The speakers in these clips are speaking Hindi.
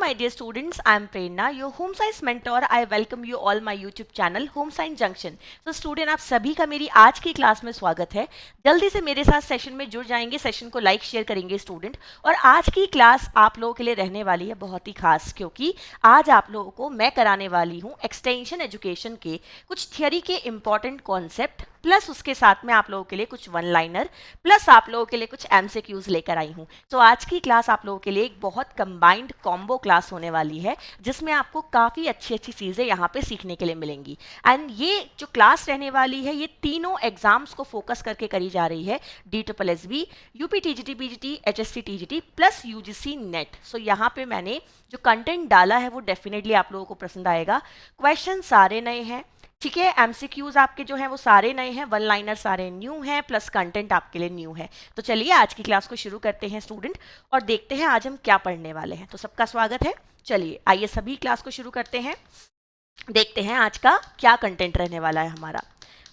my dear students, I am Prerna, your home science mentor. I welcome you all my YouTube channel Home Science Junction. तो स्टूडेंट आप सभी का मेरी आज की क्लास में स्वागत है। जल्दी से मेरे साथ सेशन में जुड़ जाएंगे, सेशन को लाइक शेयर करेंगे स्टूडेंट। और आज की क्लास आप लोगों के लिए रहने वाली है बहुत ही खास, क्योंकि आज आप लोगों को मैं कराने वाली हूँ एक्सटेंशन एजुकेशन के कुछ थियोरी के इंपॉर्टेंट कॉन्सेप्ट, प्लस उसके साथ में आप लोगों के लिए कुछ वन लाइनर, प्लस आप लोगों के लिए कुछ एमसीक्यूज लेकर आई हूँ। तो आज की क्लास आप लोगों के लिए एक बहुत कंबाइंड कॉम्बो क्लास होने वाली है, जिसमें आपको काफ़ी अच्छी अच्छी चीज़ें यहाँ पे सीखने के लिए मिलेंगी। एंड ये जो क्लास रहने वाली है, ये तीनों एग्जाम्स को फोकस करके करी जा रही है, DSSB, UP TGT PGT, HSC TGT plus UGC net. So यहाँ पे मैंने जो कंटेंट डाला है वो डेफिनेटली आप लोगों को पसंद आएगा। क्वेश्चन सारे नए हैं, ठीक है, एमसीक्यूज आपके जो हैं वो सारे नए हैं, वन लाइनर सारे न्यू हैं, प्लस कंटेंट आपके लिए न्यू है। तो चलिए आज की क्लास को शुरू करते हैं स्टूडेंट, और देखते हैं आज हम क्या पढ़ने वाले हैं। तो सबका स्वागत है। चलिए आइए सभी क्लास को शुरू करते हैं, देखते हैं आज का क्या कंटेंट रहने वाला है हमारा।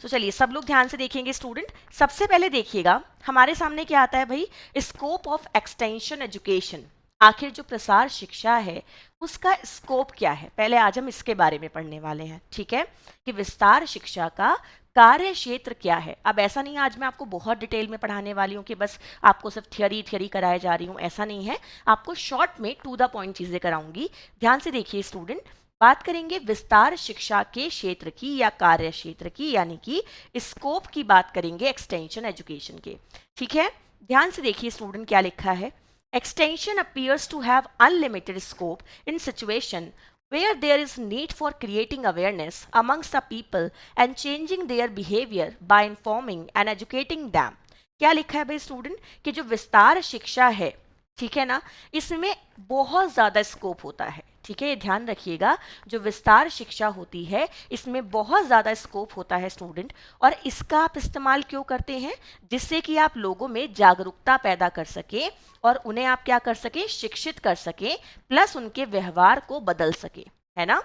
तो चलिए सब लोग ध्यान से देखेंगे स्टूडेंट। सबसे पहले देखिएगा हमारे सामने क्या आता है भाई, स्कोप ऑफ एक्सटेंशन एजुकेशन। आखिर जो प्रसार शिक्षा है उसका स्कोप क्या है, पहले आज हम इसके बारे में पढ़ने वाले हैं, ठीक है, कि विस्तार शिक्षा का कार्य क्षेत्र क्या है। अब ऐसा नहीं है आज मैं आपको बहुत डिटेल में पढ़ाने वाली हूँ कि बस आपको सिर्फ थियरी कराए जा रही हूँ, ऐसा नहीं है। आपको शॉर्ट में टू द पॉइंट चीजें कराऊंगी। ध्यान से देखिए स्टूडेंट, बात करेंगे विस्तार शिक्षा के क्षेत्र की या कार्य क्षेत्र की, यानी कि स्कोप की बात करेंगे एक्सटेंशन एजुकेशन के, ठीक है। ध्यान से देखिए स्टूडेंट क्या लिखा है, extension appears to have unlimited scope in situation where there is need for creating awareness amongst the people and changing their behavior by informing and educating them। क्या लिखा है भाई स्टूडेंट कि जो विस्तार शिक्षा है, ठीक है ना, इसमें बहुत ज़्यादा स्कोप होता है, ठीक है, ये ध्यान रखिएगा। जो विस्तार शिक्षा होती है इसमें बहुत ज़्यादा स्कोप होता है स्टूडेंट, और इसका आप इस्तेमाल क्यों करते हैं, जिससे कि आप लोगों में जागरूकता पैदा कर सके और उन्हें आप क्या कर सके, शिक्षित कर सके, प्लस उनके व्यवहार को बदल सके, है ना।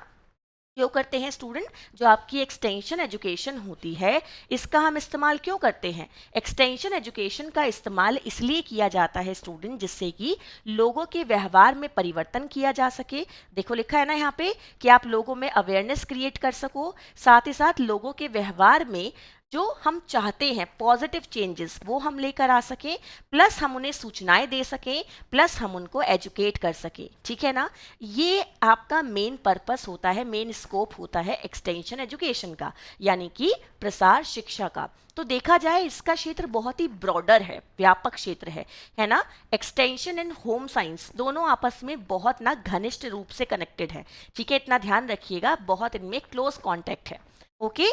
क्यों करते हैं स्टूडेंट, जो आपकी एक्सटेंशन एजुकेशन होती है इसका हम इस्तेमाल क्यों करते हैं, एक्सटेंशन एजुकेशन का इस्तेमाल इसलिए किया जाता है स्टूडेंट जिससे कि लोगों के व्यवहार में परिवर्तन किया जा सके। देखो लिखा है ना यहाँ पे कि आप लोगों में अवेयरनेस क्रिएट कर सको, साथ ही साथ लोगों के व्यवहार में जो हम चाहते हैं पॉजिटिव चेंजेस वो हम लेकर आ सकें, प्लस हम उन्हें सूचनाएं दे सकें, प्लस हम उनको एजुकेट कर सकें, ठीक है ना। ये आपका मेन पर्पस होता है, मेन स्कोप होता है एक्सटेंशन एजुकेशन का, यानी कि प्रसार शिक्षा का। तो देखा जाए इसका क्षेत्र बहुत ही ब्रॉडर है, व्यापक क्षेत्र है ना। एक्सटेंशन एंड होम साइंस दोनों आपस में बहुत ना घनिष्ठ रूप से कनेक्टेड है, ठीक है, इतना ध्यान रखिएगा, बहुत इनमें क्लोज कॉन्टेक्ट है। ओके,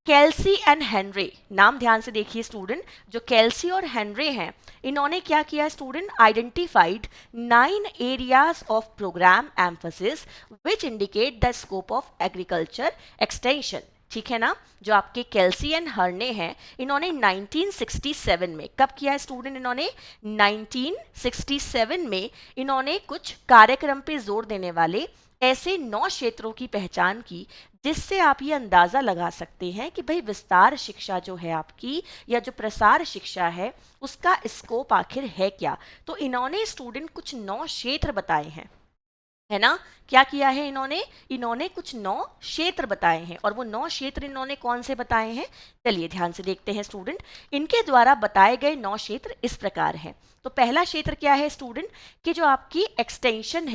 केल्सी एंड हेनरी, नाम ध्यान से देखिए स्टूडेंट, जो केल्सी और हेनरी हैं इन्होंने क्या किया student, identified 9 areas of programme emphasis which indicate the scope of agriculture extension, ठीक है ना। जो आपके केल्सी एंड हर्ने हैं इन्होंने 1967 में, कब किया है स्टूडेंट, इन्होंने 1967 में इन्होंने कुछ कार्यक्रम पे जोर देने वाले ऐसे 9 क्षेत्रों की पहचान की, जिससे आप ये अंदाज़ा लगा सकते हैं कि भाई विस्तार शिक्षा जो है आपकी या जो प्रसार शिक्षा है उसका स्कोप आखिर है क्या। तो इन्होंने स्टूडेंट कुछ 9 क्षेत्र बताए हैं, है ना। क्या किया है इन्होंने कुछ 9 क्षेत्र बताए हैं, और वो 9 क्षेत्र इन्होंने कौन से बताए हैं, चलिए ध्यान से देखते हैं स्टूडेंट। इनके द्वारा बताए गए 9 क्षेत्र इस प्रकार हैं। तो पहला क्षेत्र क्या है स्टूडेंट, कि जो आपकी एक्सटेंशन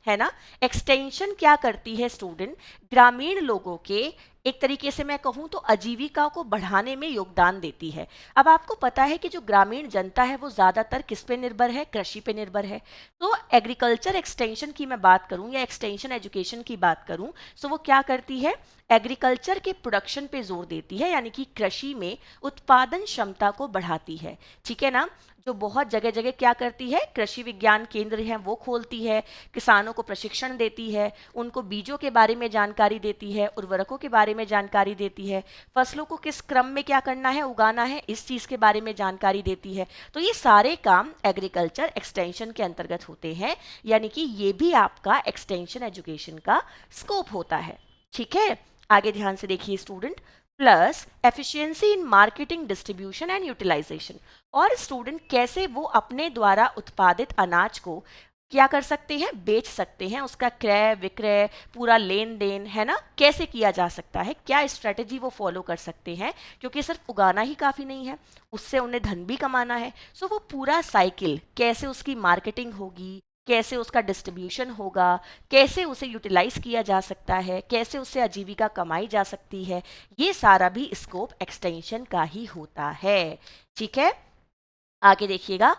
है ना, एक्सटेंशन क्या करती है स्टूडेंट, ग्रामीण लोगों के एक तरीके से मैं कहूँ तो आजीविका को बढ़ाने में योगदान देती है। अब आपको पता है कि जो ग्रामीण जनता है वो ज़्यादातर किस पे निर्भर है, कृषि पे निर्भर है। तो एग्रीकल्चर एक्सटेंशन की मैं बात करूँ या एक्सटेंशन एजुकेशन की बात करूँ, तो वो क्या करती है, एग्रीकल्चर के प्रोडक्शन पे जोर देती है, यानी कि कृषि में उत्पादन क्षमता को बढ़ाती है, ठीक है ना। जो बहुत जगह जगह क्या करती है, कृषि विज्ञान केंद्र हैं वो खोलती है, किसानों को प्रशिक्षण देती है, उनको बीजों के बारे में जानकारी देती है, उर्वरकों के बारे में जानकारी देती है, फसलों को किस क्रम में क्या करना है, उगाना है, इस चीज़ के बारे में जानकारी देती है। तो ये सारे काम एग्रीकल्चर एक्सटेंशन के अंतर्गत होते हैं, यानी कि ये भी आपका एक्सटेंशन एजुकेशन का स्कोप होता है, ठीक है। आगे ध्यान से देखिए student, plus efficiency in marketing, distribution and utilization, और स्टूडेंट कैसे वो अपने द्वारा उत्पादित अनाज को क्या कर सकते हैं, बेच सकते हैं, उसका क्रय विक्रय पूरा लेन देन है ना कैसे किया जा सकता है, क्या स्ट्रेटेजी वो फॉलो कर सकते हैं, क्योंकि सिर्फ उगाना ही काफ़ी नहीं है, उससे उन्हें धन भी कमाना है। सो वो पूरा साइकिल, कैसे उसकी मार्केटिंग होगी, कैसे उसका डिस्ट्रीब्यूशन होगा, कैसे उसे यूटिलाइज किया जा सकता है, कैसे उससे आजीविका कमाई जा सकती है, ये सारा भी स्कोप एक्सटेंशन का ही होता है। ठीक है, आगे देखिएगा,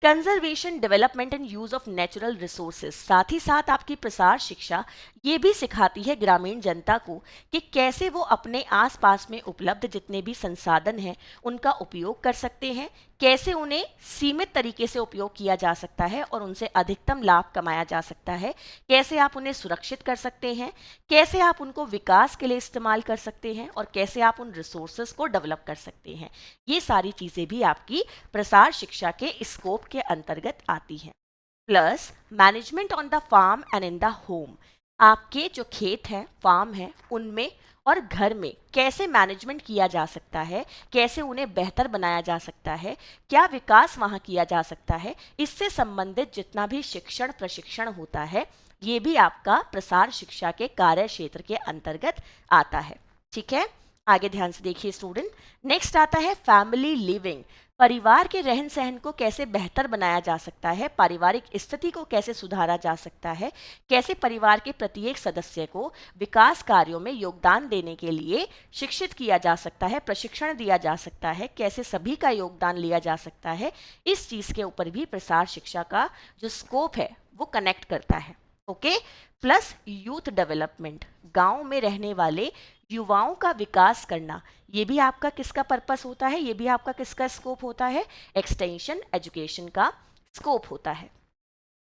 conservation development and use of natural resources, साथ ही साथ आपकी प्रसार शिक्षा ये भी सिखाती है ग्रामीण जनता को कि कैसे वो अपने आसपास में उपलब्ध जितने भी संसाधन हैं उनका उपयोग कर सकते हैं, कैसे उन्हें सीमित तरीके से उपयोग किया जा सकता है और उनसे अधिकतम लाभ कमाया जा सकता है, कैसे आप उन्हें सुरक्षित कर सकते हैं, कैसे आप उनको विकास के लिए इस्तेमाल कर सकते हैं और कैसे आप उन रिसोर्सेज को डेवलप कर सकते हैं। ये सारी चीज़ें भी आपकी प्रसार शिक्षा के स्कोप के अंतर्गत आती हैं। Plus management on the farm and in the home, आपके जो खेत हैं, फार्म है, उनमें और घर में कैसे मैनेजमेंट किया जा सकता है, कैसे उन्हें बेहतर बनाया जा सकता है, क्या विकास वहाँ किया जा सकता है, इससे संबंधित जितना भी शिक्षण प्रशिक्षण होता है ये भी आपका प्रसार शिक्षा के कार्य क्षेत्र के अंतर्गत आता है। ठीक है, आगे ध्यान से देखिए स्टूडेंट, नेक्स्ट आता है फैमिली लिविंग, परिवार के रहन सहन को कैसे बेहतर बनाया जा सकता है, पारिवारिक स्थिति को कैसे सुधारा जा सकता है, कैसे परिवार के प्रत्येक सदस्य को विकास कार्यों में योगदान देने के लिए शिक्षित किया जा सकता है, प्रशिक्षण दिया जा सकता है, कैसे सभी का योगदान लिया जा सकता है, इस चीज़ के ऊपर भी प्रसार शिक्षा का जो स्कोप है वो कनेक्ट करता है। ओके, प्लस यूथ डेवलपमेंट, गांव में रहने वाले युवाओं का विकास करना, ये भी आपका किसका पर्पस होता है, ये भी आपका किसका स्कोप होता है, एक्सटेंशन एजुकेशन का स्कोप होता है।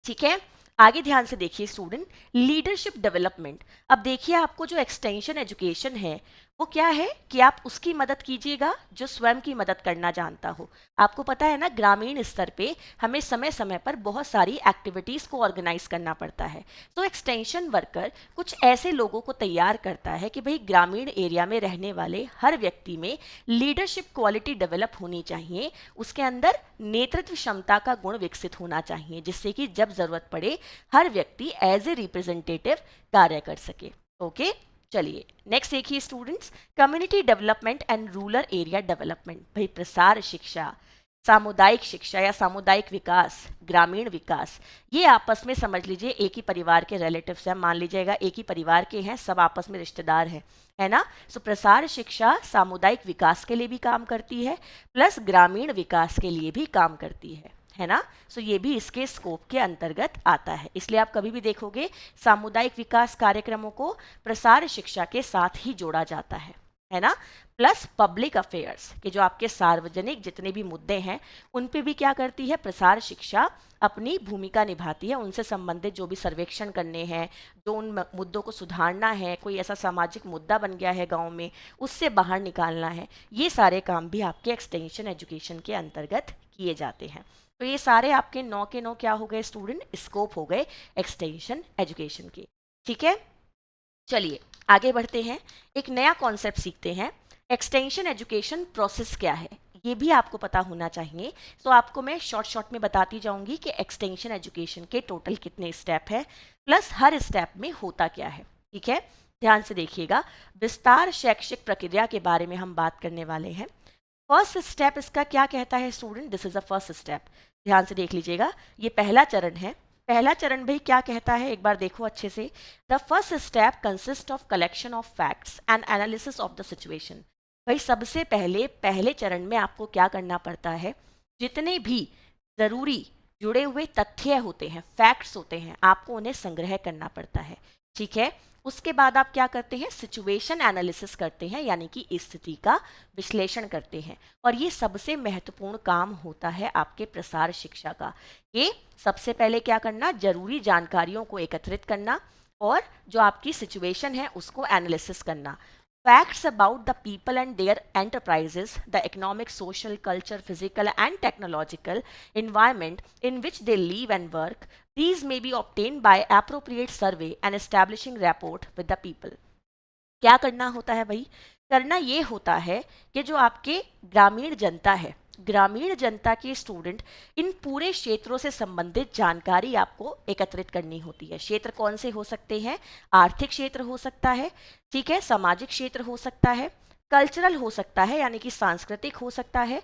ठीक है, आगे ध्यान से देखिए स्टूडेंट, लीडरशिप डेवलपमेंट, अब देखिए आपको जो एक्सटेंशन एजुकेशन है वो क्या है कि आप उसकी मदद कीजिएगा जो स्वयं की मदद करना जानता हो। आपको पता है ना, ग्रामीण स्तर पे हमें समय समय पर बहुत सारी एक्टिविटीज़ को ऑर्गेनाइज करना पड़ता है, तो एक्सटेंशन वर्कर कुछ ऐसे लोगों को तैयार करता है कि भाई ग्रामीण एरिया में रहने वाले हर व्यक्ति में लीडरशिप क्वालिटी डेवलप होनी चाहिए, उसके अंदर नेतृत्व क्षमता का गुण विकसित होना चाहिए, जिससे कि जब जरूरत पड़े हर व्यक्ति एज ए रिप्रेजेंटेटिव कार्य कर सके। ओके, चलिए नेक्स्ट देखिए students, community development and rural area development, भाई प्रसार शिक्षा, सामुदायिक शिक्षा या सामुदायिक विकास, ग्रामीण विकास, ये आपस में समझ लीजिए एक ही परिवार के रिलेटिव्स हैं, मान लीजिएगा एक ही परिवार के हैं, सब आपस में रिश्तेदार हैं, है ना। सो प्रसार शिक्षा सामुदायिक विकास के लिए भी काम करती है प्लस ग्रामीण विकास के लिए भी काम करती है ना। सो ये भी इसके स्कोप के अंतर्गत आता है, इसलिए आप कभी भी देखोगे सामुदायिक विकास कार्यक्रमों को प्रसार शिक्षा के साथ ही जोड़ा जाता है ना। प्लस पब्लिक अफेयर्स के जो आपके सार्वजनिक जितने भी मुद्दे हैं उन पे भी क्या करती है प्रसार शिक्षा, अपनी भूमिका निभाती है, उनसे संबंधित जो भी सर्वेक्षण करने हैं, जो उन मुद्दों को सुधारना है, कोई ऐसा सामाजिक मुद्दा बन गया है गांव में उससे बाहर निकालना है, ये सारे काम भी आपके एक्सटेंशन एजुकेशन के अंतर्गत किए जाते हैं। तो ये सारे आपके 9 के 9 क्या हो गए स्टूडेंट, स्कोप हो गए एक्सटेंशन एजुकेशन के। ठीक है, चलिए आगे बढ़ते हैं, एक नया कॉन्सेप्ट सीखते हैं, एक्सटेंशन एजुकेशन प्रोसेस क्या है ये भी आपको पता होना चाहिए। तो आपको मैं शॉर्ट में बताती जाऊंगी कि एक्सटेंशन एजुकेशन के टोटल कितने स्टेप है प्लस हर स्टेप में होता क्या है। ठीक है, ध्यान से देखिएगा, विस्तार शैक्षिक प्रक्रिया के बारे में हम बात करने वाले हैं। फर्स्ट स्टेप इसका क्या कहता है student, this is the first step, ध्यान से देख लीजिएगा, ये पहला चरण है। पहला चरण भाई क्या कहता है, एक बार देखो अच्छे से, the first step consist of collection of facts and analysis of the situation. भाई सबसे पहले पहले चरण में आपको क्या करना पड़ता है, जितने भी ज़रूरी जुड़े हुए तथ्य होते हैं, फैक्ट्स होते हैं, आपको उन्हें संग्रह करना पड़ता है। ठीक है, उसके बाद आप क्या करते हैं, सिचुएशन एनालिसिस करते हैं, यानी कि स्थिति का विश्लेषण करते हैं, और ये सबसे महत्वपूर्ण काम होता है आपके प्रसार शिक्षा का। ये सबसे पहले क्या करना, जरूरी जानकारियों को एकत्रित करना और जो आपकी सिचुएशन है उसको एनालिसिस करना। Facts about the people and their enterprises, the economic, social, culture, physical and technological environment in which they live and work, these may be obtained by appropriate survey and establishing rapport with the people. क्या करना होता है भाई, करना ये होता है कि जो आपके ग्रामीण जनता है ग्रामीण जनता के स्टूडेंट इन पूरे क्षेत्रों से संबंधित जानकारी आपको एकत्रित करनी होती है। क्षेत्र कौन से हो सकते हैं? आर्थिक क्षेत्र हो सकता है, ठीक है, सामाजिक क्षेत्र हो सकता है, कल्चरल हो सकता है यानी कि सांस्कृतिक हो सकता है,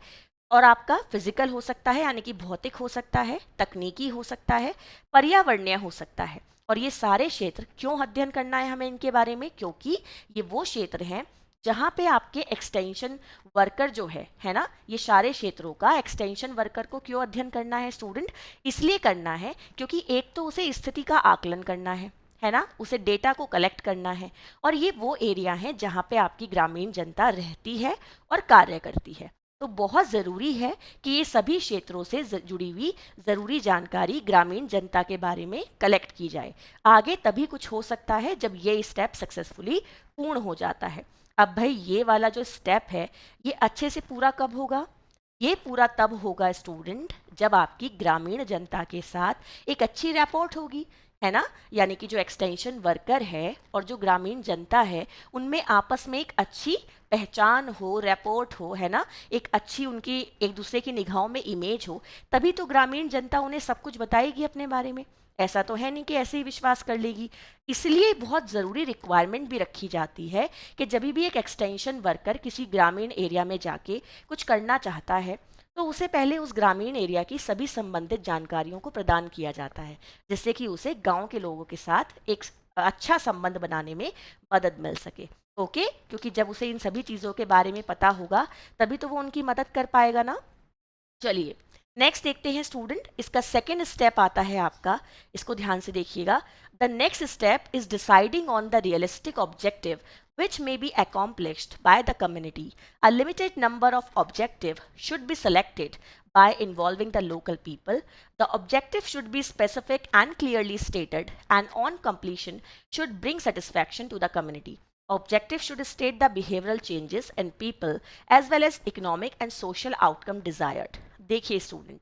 और आपका फिजिकल हो सकता है यानी कि भौतिक हो सकता है, तकनीकी हो सकता है, पर्यावरणीय हो सकता है। और ये सारे क्षेत्र क्यों अध्ययन करना है हमें इनके बारे में? क्योंकि ये वो क्षेत्र हैं जहाँ पे आपके एक्सटेंशन वर्कर जो है ना, ये सारे क्षेत्रों का एक्सटेंशन वर्कर को क्यों अध्ययन करना है स्टूडेंट? इसलिए करना है क्योंकि एक तो उसे स्थिति का आकलन करना है ना, उसे डेटा को कलेक्ट करना है, और ये वो एरिया है जहाँ पे आपकी ग्रामीण जनता रहती है और कार्य करती है। तो बहुत ज़रूरी है कि ये सभी क्षेत्रों से जुड़ी हुई ज़रूरी जानकारी ग्रामीण जनता के बारे में कलेक्ट की जाए। आगे तभी कुछ हो सकता है जब ये स्टेप सक्सेसफुली पूर्ण हो जाता है। अब भाई ये वाला जो स्टेप है ये अच्छे से पूरा कब होगा? ये पूरा तब होगा स्टूडेंट जब आपकी ग्रामीण जनता के साथ एक अच्छी रैपोर्ट होगी, है ना, यानी कि जो एक्सटेंशन वर्कर है और जो ग्रामीण जनता है उनमें आपस में एक अच्छी पहचान हो, रैपोर्ट हो, है ना, एक अच्छी उनकी एक दूसरे की निगाहों में इमेज हो, तभी तो ग्रामीण जनता उन्हें सब कुछ बताएगी अपने बारे में। ऐसा तो है नहीं कि ऐसे ही विश्वास कर लेगी। इसलिए बहुत ज़रूरी रिक्वायरमेंट भी रखी जाती है कि जब भी एक एक्सटेंशन वर्कर किसी ग्रामीण एरिया में जाके कुछ करना चाहता है तो उसे पहले उस ग्रामीण एरिया की सभी संबंधित जानकारियों को प्रदान किया जाता है, जिससे कि उसे गांव के लोगों के साथ एक अच्छा संबंध बनाने में मदद मिल सके। ओके, क्योंकि जब उसे इन सभी चीज़ों के बारे में पता होगा तभी तो वो उनकी मदद कर पाएगा ना। चलिए नेक्स्ट देखते हैं स्टूडेंट, इसका सेकेंड स्टेप आता है आपका, इसको ध्यान से देखिएगा। The next step is deciding on the realistic objective which may be accomplished by the community. A limited number of objectives should be selected by involving the local people. The objective should be specific and clearly stated, and on completion should bring satisfaction to the community. Objective should state the behavioral changes in people as well as economic and social outcome desired. देखिए स्टूडेंट,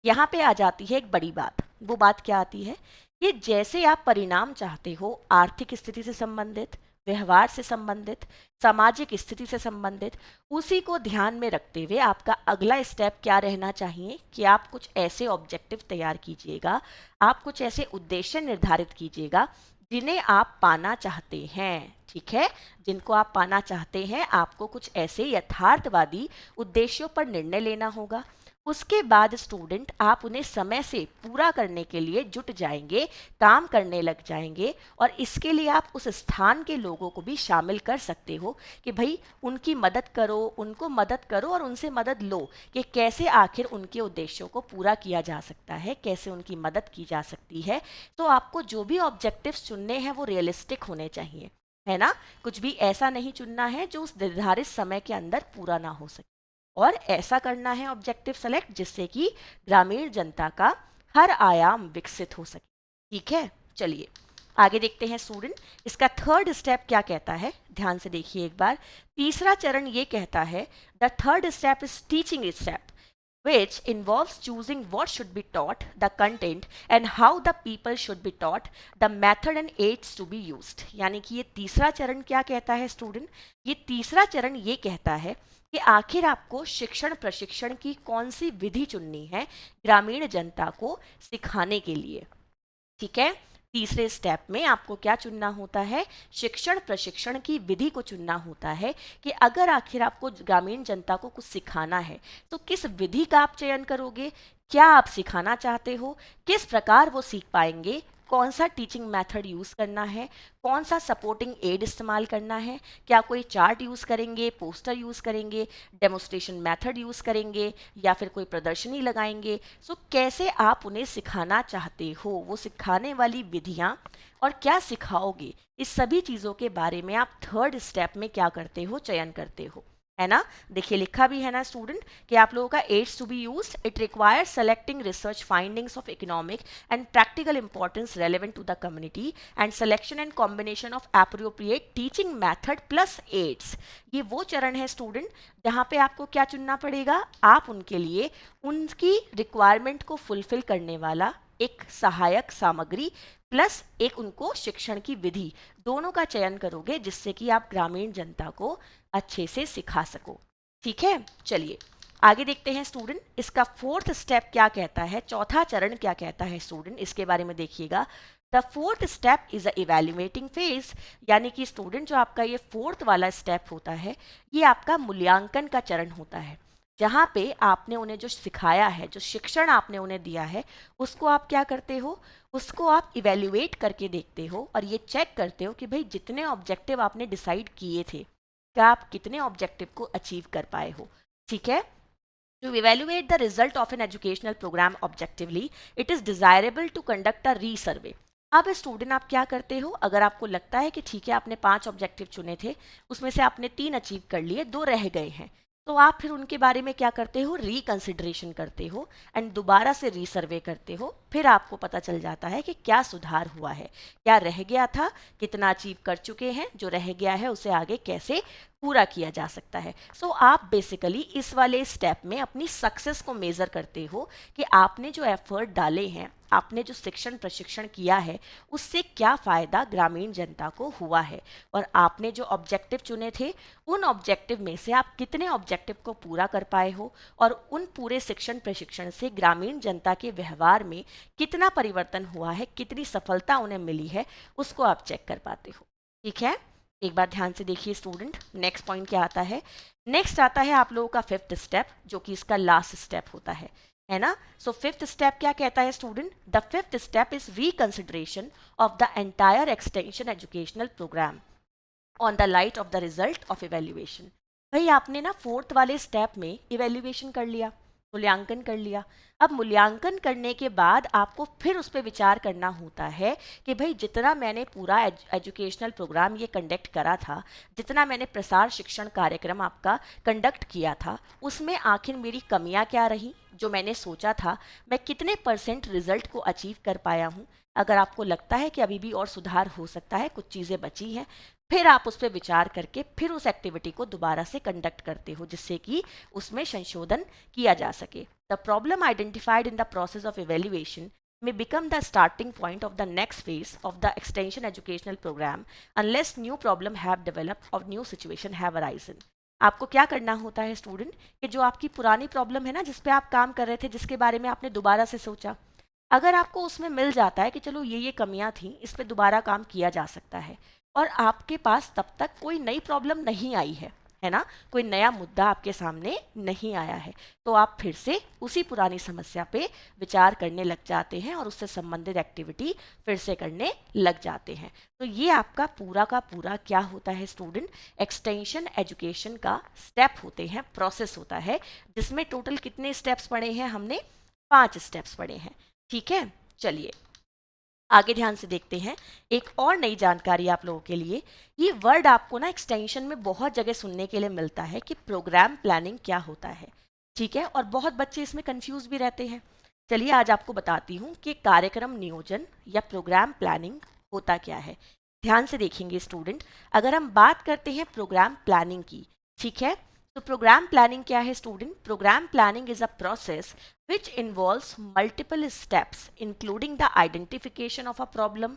यहाँ पे आ जाती है एक बड़ी बात। वो बात क्या आती है? ये जैसे आप परिणाम चाहते हो आर्थिक स्थिति से संबंधित, व्यवहार से संबंधित, सामाजिक स्थिति से संबंधित, उसी को ध्यान में रखते हुए आपका अगला स्टेप क्या रहना चाहिए कि आप कुछ ऐसे ऑब्जेक्टिव तैयार कीजिएगा, आप कुछ ऐसे उद्देश्य निर्धारित कीजिएगा जिन्हें आप पाना चाहते हैं। ठीक है, जिनको आप पाना चाहते हैं आपको कुछ ऐसे यथार्थवादी उद्देश्यों पर निर्णय लेना होगा। उसके बाद स्टूडेंट आप उन्हें समय से पूरा करने के लिए जुट जाएंगे, काम करने लग जाएंगे, और इसके लिए आप उस स्थान के लोगों को भी शामिल कर सकते हो कि भाई उनकी मदद करो, उनको मदद करो और उनसे मदद लो कि कैसे आखिर उनके उद्देश्यों को पूरा किया जा सकता है, कैसे उनकी मदद की जा सकती है। तो आपको जो भी ऑब्जेक्टिव्स चुनने हैं वो रियलिस्टिक होने चाहिए, है ना, कुछ भी ऐसा नहीं चुनना है जो उस निर्धारित समय के अंदर पूरा ना हो सके। और ऐसा करना है ऑब्जेक्टिव सेलेक्ट जिससे कि ग्रामीण जनता का हर आयाम विकसित हो सके। ठीक है, चलिए आगे देखते हैं स्टूडेंट, इसका थर्ड स्टेप क्या कहता है, ध्यान से देखिए एक बार। तीसरा चरण ये कहता है, the third step is teaching step which involves choosing what should be taught, the content and how the people should be taught, the method and aids to be used। यानी कि ये तीसरा चरण क्या कहता है स्टूडेंट? ये तीसरा चरण ये कहता है कि आखिर आपको शिक्षण प्रशिक्षण की कौन सी विधि चुननी है ग्रामीण जनता को सिखाने के लिए। ठीक है, तीसरे स्टेप में आपको क्या चुनना होता है? शिक्षण प्रशिक्षण की विधि को चुनना होता है कि अगर आखिर आपको ग्रामीण जनता को कुछ सिखाना है तो किस विधि का आप चयन करोगे, क्या आप सिखाना चाहते हो, किस प्रकार वो सीख पाएंगे, कौन सा टीचिंग मेथड यूज़ करना है, कौन सा सपोर्टिंग एड इस्तेमाल करना है, क्या कोई चार्ट यूज़ करेंगे, पोस्टर यूज़ करेंगे, डेमोस्ट्रेशन मेथड यूज़ करेंगे या फिर कोई प्रदर्शनी लगाएंगे। सो कैसे आप उन्हें सिखाना चाहते हो, वो सिखाने वाली विधियाँ और क्या सिखाओगे, इस सभी चीज़ों के बारे में आप थर्ड स्टेप में क्या करते हो, चयन करते हो, है ना। देखिए लिखा भी है ना स्टूडेंट कि आप लोगों का aids to be used, it requires selecting research findings of economic and practical importance relevant to the community and selection and combination of appropriate teaching method plus aids. ये वो चरण है स्टूडेंट जहाँ पे आपको क्या चुनना पड़ेगा, आप उनके लिए उनकी रिक्वायरमेंट को फुलफिल करने वाला एक सहायक सामग्री प्लस एक उनको शिक्षण की विधि, दोनों का चयन करोगे जिससे कि आप ग्रामीण जनता को अच्छे से सिखा सको। ठीक है, चलिए आगे देखते हैं स्टूडेंट, इसका फोर्थ स्टेप क्या कहता है, चौथा चरण क्या कहता है स्टूडेंट, इसके बारे में देखिएगा। The fourth step is a evaluating phase, यानी कि स्टूडेंट जो आपका ये फोर्थ वाला स्टेप होता है, ये आपका मूल्यांकन का चरण होता है, जहाँ पे आपने उन्हें जो सिखाया है, जो शिक्षण आपने उन्हें दिया है, उसको आप क्या करते हो, उसको आप इवेल्युएट करके देखते हो और ये चेक करते हो कि भाई जितने ऑब्जेक्टिव आपने डिसाइड किए थे, क्या आप कितने ऑब्जेक्टिव को अचीव कर पाए हो। ठीक है। To evaluate the result of an educational program objectively, it is desirable to conduct a re-survey. अब स्टूडेंट आप क्या करते हो, अगर आपको लगता है कि ठीक है आपने 5 ऑब्जेक्टिव चुने थे, उसमें से आपने 3 अचीव कर लिए, 2 रह गए हैं, तो आप फिर उनके बारे में क्या करते हो, रिकंसिडरेशन करते हो एंड दोबारा से रीसर्वे करते हो। फिर आपको पता चल जाता है कि क्या सुधार हुआ है, क्या रह गया था, कितना अचीव कर चुके हैं, जो रह गया है उसे आगे कैसे पूरा किया जा सकता है। सो आप बेसिकली इस वाले स्टेप में अपनी सक्सेस को मेजर करते हो कि आपने जो एफर्ट डाले हैं, आपने जो शिक्षण प्रशिक्षण किया है, उससे क्या फ़ायदा ग्रामीण जनता को हुआ है, और आपने जो ऑब्जेक्टिव चुने थे, उन ऑब्जेक्टिव में से आप कितने ऑब्जेक्टिव को पूरा कर पाए हो, और उन पूरे शिक्षण प्रशिक्षण से ग्रामीण जनता के व्यवहार में कितना परिवर्तन हुआ है, कितनी सफलता उन्हें मिली है, उसको आप चेक कर पाते हो। ठीक है, एक बार ध्यान से देखिए स्टूडेंट, नेक्स्ट पॉइंट क्या आता है। नेक्स्ट आता है आप लोगों का फिफ्थ स्टेप, जो कि इसका लास्ट स्टेप होता है ना। सो फिफ्थ स्टेप क्या कहता है student, the fifth step is reconsideration of the entire extension educational programme on the light of the result of evaluation. भाई आपने ना फोर्थ वाले स्टेप में इवेल्युएशन कर लिया, मूल्यांकन कर लिया। अब मूल्यांकन करने के बाद आपको फिर उस पर विचार करना होता है कि भाई जितना मैंने पूरा एजुकेशनल प्रोग्राम ये कंडक्ट करा था, जितना मैंने प्रसार शिक्षण कार्यक्रम आपका कंडक्ट किया था, उसमें आखिर मेरी कमियां क्या रही, जो मैंने सोचा था मैं कितने % रिजल्ट को अचीव कर पाया हूँ। अगर आपको लगता है कि अभी भी और सुधार हो सकता है, कुछ चीज़ें बची हैं, फिर आप उस पर विचार करके फिर उस एक्टिविटी को दोबारा से कंडक्ट करते हो, जिससे कि उसमें संशोधन किया जा सके। The problem identified in the process of evaluation may become the starting point of the next phase of the extension educational program unless new problem have developed or new situation have arisen. आपको क्या करना होता है स्टूडेंट, कि जो आपकी पुरानी प्रॉब्लम है ना, जिस पे आप काम कर रहे थे, जिसके बारे में आपने दोबारा से सोचा, अगर आपको उसमें मिल जाता है कि चलो ये कमियां थी, इस पे दोबारा काम किया जा सकता है, और आपके पास तब तक कोई नई प्रॉब्लम नहीं आई है ना, कोई नया मुद्दा आपके सामने नहीं आया है, तो आप फिर से उसी पुरानी समस्या पे विचार करने लग जाते हैं और उससे संबंधित एक्टिविटी फिर से करने लग जाते हैं। तो ये आपका पूरा का पूरा क्या होता है स्टूडेंट, एक्सटेंशन एजुकेशन का स्टेप होते हैं, प्रोसेस होता है, जिसमें टोटल कितने स्टेप्स पढ़े हैं हमने, 5 स्टेप्स पढ़े हैं। ठीक है, चलिए आगे ध्यान से देखते हैं। एक और नई जानकारी आप लोगों के लिए, ये वर्ड आपको ना एक्सटेंशन में बहुत जगह सुनने के लिए मिलता है कि प्रोग्राम प्लानिंग क्या होता है। ठीक है, और बहुत बच्चे इसमें कंफ्यूज भी रहते हैं। चलिए आज आपको बताती हूँ कि कार्यक्रम नियोजन या प्रोग्राम प्लानिंग होता क्या है। ध्यान से देखेंगे स्टूडेंट, अगर हम बात करते हैं प्रोग्राम प्लानिंग की, ठीक है, तो प्रोग्राम प्लानिंग क्या है student, programme planning is a process which involves multiple steps including the identification of a problem,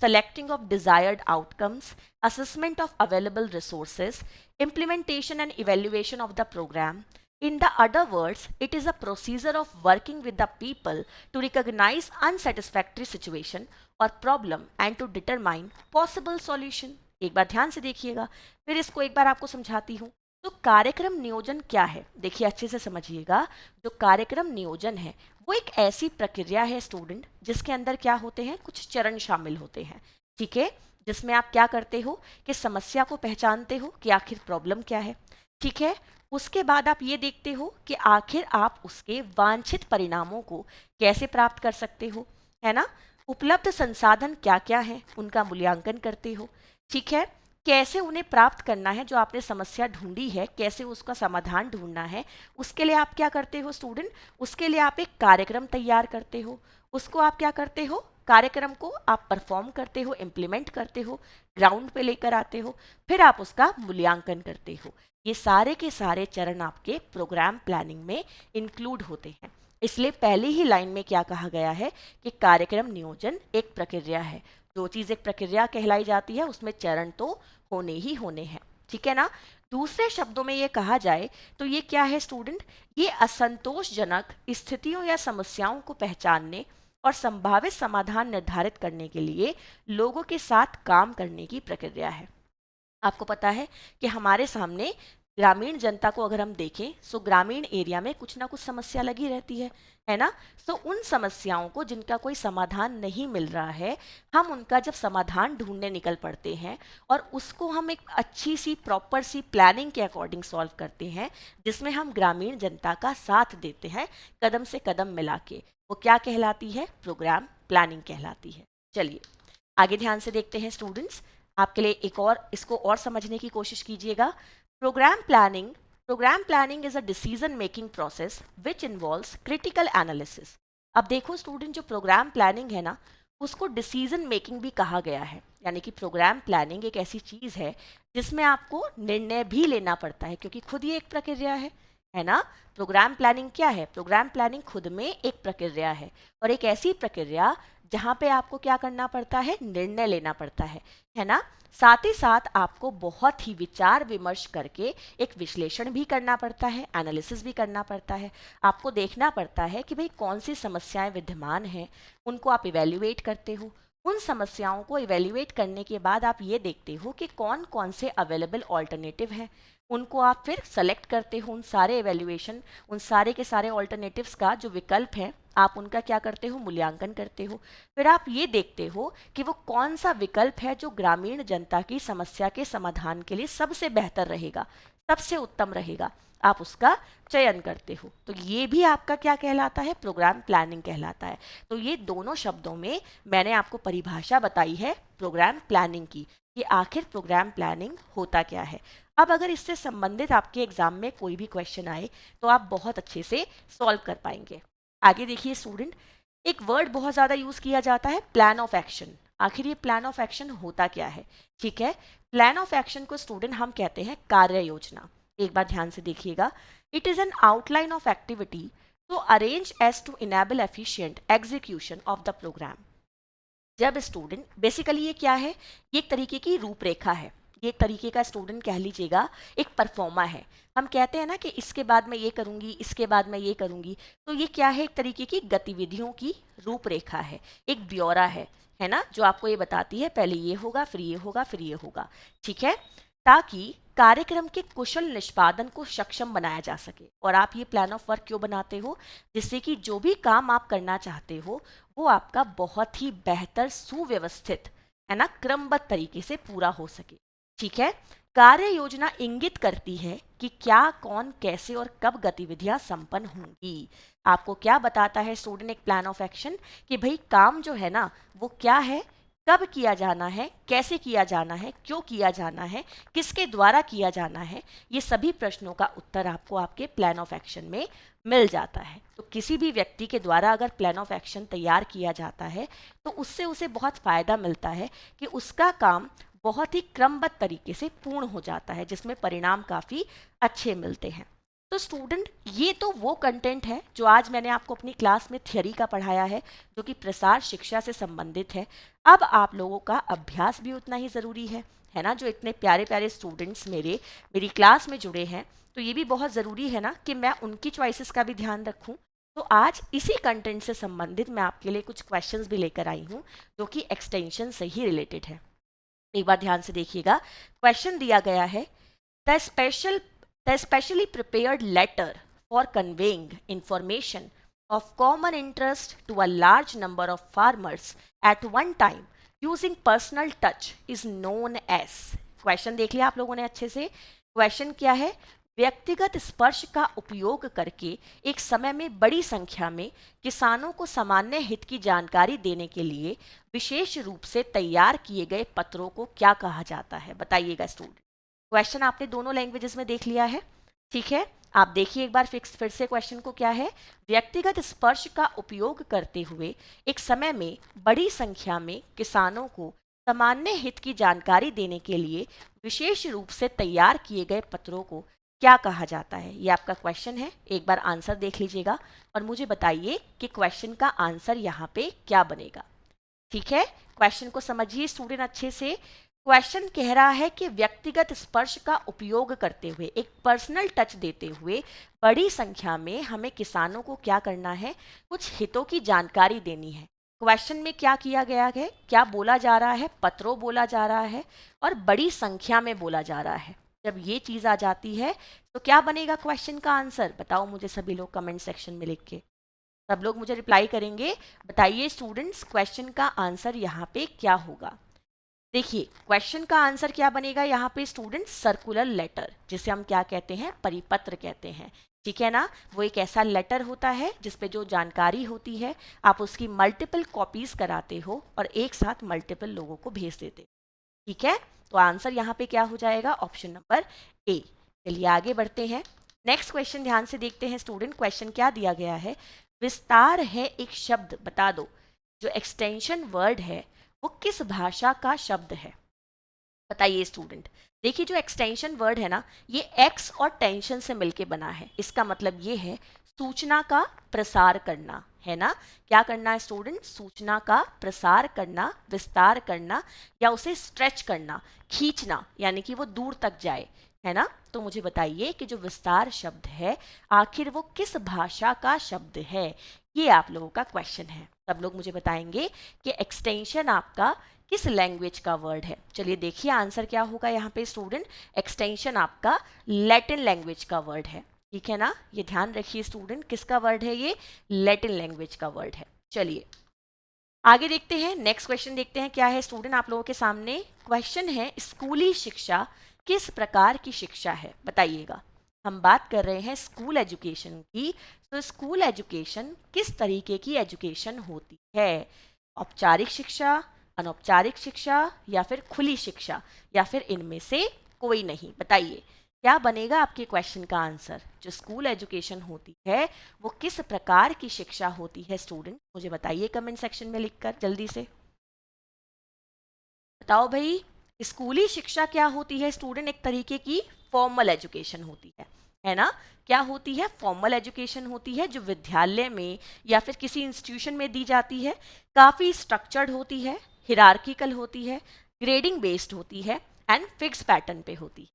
selecting of desired outcomes, assessment of available resources, implementation and evaluation of the program. In the other words, it is a procedure of working with the people to recognize unsatisfactory situation or problem and to determine possible solution. एक बार ध्यान से देखिएगा, फिर इसको एक बार आपको समझाती हूँ। तो कार्यक्रम नियोजन क्या है, देखिए अच्छे से समझिएगा। जो कार्यक्रम नियोजन है वो एक ऐसी प्रक्रिया है स्टूडेंट, जिसके अंदर क्या होते हैं, कुछ चरण शामिल होते हैं। ठीक है, जिसमें आप क्या करते हो कि समस्या को पहचानते हो कि आखिर प्रॉब्लम क्या है। ठीक है, उसके बाद आप ये देखते हो कि आखिर आप उसके वांछित परिणामों को कैसे प्राप्त कर सकते हो, है ना। उपलब्ध संसाधन क्या क्या है, उनका मूल्यांकन करते हो। ठीक है, कैसे उन्हें प्राप्त करना है, जो आपने समस्या ढूंढी है, कैसे उसका समाधान ढूंढना है, उसके लिए आप क्या करते हो स्टूडेंट, उसके लिए आप एक कार्यक्रम तैयार करते हो। उसको आप क्या करते हो, कार्यक्रम को आप परफॉर्म करते हो, इम्प्लीमेंट करते हो, ग्राउंड पे लेकर आते हो, फिर आप उसका मूल्यांकन करते हो। ये सारे के सारे चरण आपके प्रोग्राम प्लानिंग में इंक्लूड होते हैं। इसलिए पहली ही लाइन में क्या कहा गया है कि कार्यक्रम नियोजन एक प्रक्रिया है। जो चीज़ एक प्रक्रिया कहलाई जाती है, उसमें चरण तो होने ही होने हैं। ठीक है ना। दूसरे शब्दों में ये कहा जाए तो ये क्या है स्टूडेंट, ये असंतोषजनक स्थितियों या समस्याओं को पहचानने और संभावित समाधान निर्धारित करने के लिए लोगों के साथ काम करने की प्रक्रिया है। आपको पता है कि हमारे सामने ग्रामीण जनता को अगर हम देखें तो ग्रामीण एरिया में कुछ ना कुछ समस्या लगी रहती है ना। तो उन समस्याओं को जिनका कोई समाधान नहीं मिल रहा है, हम उनका जब समाधान ढूंढने निकल पड़ते हैं और उसको हम एक अच्छी सी प्रॉपर सी प्लानिंग के अकॉर्डिंग सॉल्व करते हैं, जिसमें हम ग्रामीण जनता का साथ देते हैं कदम से कदम मिला के, वो क्या कहलाती है, प्रोग्राम प्लानिंग कहलाती है। चलिए आगे ध्यान से देखते हैं स्टूडेंट्स, आपके लिए एक और इसको और समझने की कोशिश कीजिएगा। Programme planning is a decision making process which involves critical analysis. अब देखो स्टूडेंट, जो प्रोग्राम प्लानिंग है ना, उसको डिसीजन मेकिंग भी कहा गया है। यानी कि प्रोग्राम प्लानिंग एक ऐसी चीज है जिसमें आपको निर्णय भी लेना पड़ता है, क्योंकि खुद ही एक प्रक्रिया है ना। प्रोग्राम प्लानिंग क्या है, प्रोग्राम प्लानिंग खुद में एक प्रक्रिया है, और एक ऐसी प्रक्रिया जहाँ पे आपको क्या करना पड़ता है, निर्णय लेना पड़ता है ना। साथ ही साथ आपको बहुत ही विचार विमर्श करके एक विश्लेषण भी करना पड़ता है, एनालिसिस भी करना पड़ता है। आपको देखना पड़ता है कि भाई कौन सी समस्याएं विद्यमान हैं, उनको आप इवेल्युएट करते हो। उन समस्याओं को इवेल्युएट करने के बाद आप ये देखते हो कि कौन कौन से अवेलेबल ऑल्टरनेटिव हैं, उनको आप फिर सेलेक्ट करते हो। उन सारे इवेल्युएशन, उन सारे के सारे ऑल्टरनेटिव्स का जो विकल्प है, आप उनका क्या करते हो, मूल्यांकन करते हो। फिर आप ये देखते हो कि वो कौन सा विकल्प है जो ग्रामीण जनता की समस्या के समाधान के लिए सबसे बेहतर रहेगा, सबसे उत्तम रहेगा, आप उसका चयन करते हो। तो ये भी आपका क्या कहलाता है, प्रोग्राम प्लानिंग कहलाता है। तो ये दोनों शब्दों में मैंने आपको परिभाषा बताई है प्रोग्राम प्लानिंग की, कि आखिर प्रोग्राम प्लानिंग होता क्या है। अब अगर इससे संबंधित आपके एग्जाम में कोई भी क्वेश्चन आए तो आप बहुत अच्छे से सॉल्व कर पाएंगे। आगे देखिए स्टूडेंट, एक वर्ड बहुत ज़्यादा यूज़ किया जाता है, प्लान ऑफ एक्शन। आखिर ये प्लान ऑफ एक्शन होता क्या है, ठीक है। प्लान ऑफ एक्शन को स्टूडेंट हम कहते हैं कार्य योजना। एक बार ध्यान से देखिएगा, it is an outline of activity to arrange as to enable efficient execution of the programme. जब स्टूडेंट, बेसिकली ये क्या है, ये एक तरीके की रूपरेखा है, ये एक तरीके का स्टूडेंट कह लीजिएगा, एक परफॉर्मा है। हम कहते हैं ना कि इसके बाद मैं ये करूंगी, इसके बाद मैं ये करूंगी, तो ये क्या है, एक तरीके की गतिविधियों की रूपरेखा है, एक ब्यौरा है ना, जो आपको ये बताती है पहले ये होगा, फिर ये होगा, फिर ये होगा, ठीक है, ताकि कार्यक्रम के कुशल निष्पादन को सक्षम बनाया जा सके। और आप ये प्लान ऑफ वर्क क्यों बनाते हो, जिससे कि जो भी काम आप करना चाहते हो वो आपका बहुत ही बेहतर, सुव्यवस्थित, है ना, क्रमबद्ध तरीके से पूरा हो सके, ठीक है। कार्य योजना इंगित करती है कि क्या, कौन, कैसे और कब गतिविधियां संपन्न होंगी। आपको क्या बताता है स्टूडेंट एक प्लान ऑफ एक्शन, कि भाई काम जो है ना वो क्या है, कब किया जाना है, कैसे किया जाना है, क्यों किया जाना है, किसके द्वारा किया जाना है, ये सभी प्रश्नों का उत्तर आपको आपके प्लान ऑफ एक्शन में मिल जाता है। तो किसी भी व्यक्ति के द्वारा अगर प्लान ऑफ एक्शन तैयार किया जाता है तो उससे उसे बहुत फ़ायदा मिलता है कि उसका काम बहुत ही क्रमबद्ध तरीके से पूर्ण हो जाता है, जिसमें परिणाम काफ़ी अच्छे मिलते हैं। तो स्टूडेंट, ये तो वो कंटेंट है जो आज मैंने आपको अपनी क्लास में थियरी का पढ़ाया है, जो कि प्रसार शिक्षा से संबंधित है। अब आप लोगों का अभ्यास भी उतना ही ज़रूरी है ना। जो इतने प्यारे प्यारे स्टूडेंट्स मेरी क्लास में जुड़े हैं, तो ये भी बहुत ज़रूरी है ना कि मैं उनकी चॉइसेस का भी ध्यान रखूं। तो आज इसी कंटेंट से संबंधित मैं आपके लिए कुछ क्वेश्चंस भी लेकर आई हूँ, जो कि एक्सटेंशन से ही रिलेटेड है। एक बार ध्यान से देखिएगा, क्वेश्चन दिया गया है, the specially prepared letter for conveying information of common interest to a large number of farmers at one time using personal touch is known as। Question देख लिया आप लोगों ने अच्छे से। क्वेश्चन क्या है, व्यक्तिगत स्पर्श का उपयोग करके एक समय में बड़ी संख्या में किसानों को सामान्य हित की जानकारी देने के लिए विशेष रूप से तैयार किए गए पत्रों को क्या कहा जाता है, बताइएगा स्टूडेंट। क्वेश्चन आपने दोनों लैंग्वेजेस में देख लिया है, ठीक है। आप देखिए एक बार फिर से क्वेश्चन को, क्या है, व्यक्तिगत स्पर्श का उपयोग करते हुए एक समय में बड़ी संख्या में किसानों को सामान्य हित की जानकारी देने के लिए विशेष रूप से तैयार किए गए पत्रों को क्या कहा जाता है। ये आपका क्वेश्चन है, एक बार आंसर देख लीजिएगा और मुझे बताइए कि क्वेश्चन का आंसर यहाँ पे क्या बनेगा, ठीक है। क्वेश्चन को समझिए स्टूडेंट अच्छे से। क्वेश्चन कह रहा है कि व्यक्तिगत स्पर्श का उपयोग करते हुए, एक पर्सनल टच देते हुए बड़ी संख्या में हमें किसानों को क्या करना है, कुछ हितों की जानकारी देनी है। क्वेश्चन में क्या किया गया है, क्या बोला जा रहा है, पत्रों बोला जा रहा है और बड़ी संख्या में बोला जा रहा है। जब ये चीज आ जाती है तो क्या बनेगा क्वेश्चन का आंसर, बताओ मुझे सभी लोग कमेंट सेक्शन में लिख के। सब लोग मुझे रिप्लाई करेंगे। बताइए स्टूडेंट्स, क्वेश्चन का आंसर यहाँ पे क्या होगा। देखिए क्वेश्चन का आंसर क्या बनेगा यहाँ पे स्टूडेंट, सर्कुलर लेटर, जिसे हम क्या कहते हैं, परिपत्र कहते हैं। ठीक है ना, वो एक ऐसा लेटर होता है जिसपे जो जानकारी होती है आप उसकी मल्टीपल कॉपीज कराते हो और एक साथ मल्टीपल लोगों को भेज देते हो। ठीक है, तो आंसर यहाँ पे क्या हो जाएगा, ऑप्शन नंबर ए। चलिए आगे बढ़ते हैं। नेक्स्ट क्वेश्चन ध्यान से देखते हैं स्टूडेंट। क्वेश्चन क्या दिया गया है, विस्तार है एक शब्द, बता दो जो एक्सटेंशन वर्ड है वो किस भाषा का शब्द है। बताइए स्टूडेंट। देखिए जो एक्सटेंशन वर्ड है ना, ये एक्स और टेंशन से मिलके बना है। इसका मतलब ये है सूचना का प्रसार करना, है ना। क्या करना है स्टूडेंट, सूचना का प्रसार करना, विस्तार करना या उसे स्ट्रेच करना, खींचना, यानी कि वो दूर तक जाए, है ना। तो मुझे बताइए कि जो विस्तार शब्द है आखिर वो किस भाषा का शब्द है, ये आप लोगों का क्वेश्चन है। सब लोग मुझे बताएंगे कि एक्सटेंशन आपका किस लैंग्वेज का वर्ड है। चलिए देखिए आंसर क्या होगा यहाँ पे स्टूडेंट, एक्सटेंशन आपका लैटिन लैंग्वेज का वर्ड है। ठीक है ना, ये ध्यान रखिए स्टूडेंट, किसका वर्ड है ये, लैटिन लैंग्वेज का वर्ड है। चलिए आगे देखते हैं, नेक्स्ट क्वेश्चन देखते हैं क्या है स्टूडेंट आप लोगों के सामने। क्वेश्चन है स्कूली शिक्षा किस प्रकार की शिक्षा है, बताइएगा। हम बात कर रहे हैं स्कूल एजुकेशन की, तो स्कूल एजुकेशन किस तरीके की एजुकेशन होती है, औपचारिक शिक्षा, अनौपचारिक शिक्षा या फिर खुली शिक्षा या फिर इनमें से कोई नहीं। बताइए क्या बनेगा आपके क्वेश्चन का आंसर, जो स्कूल एजुकेशन होती है वो किस प्रकार की शिक्षा होती है स्टूडेंट, मुझे बताइए कमेंट सेक्शन में लिखकर जल्दी से। बताओ भाई, स्कूली शिक्षा क्या होती है स्टूडेंट, एक तरीके की फॉर्मल एजुकेशन होती है ना। क्या होती है, फॉर्मल एजुकेशन होती है जो विद्यालय में या फिर किसी इंस्टीट्यूशन में दी जाती है। काफ़ी स्ट्रक्चर्ड होती है, हिरार्किकल होती है, ग्रेडिंग बेस्ड होती है एंड फिक्स पैटर्न पे होती है।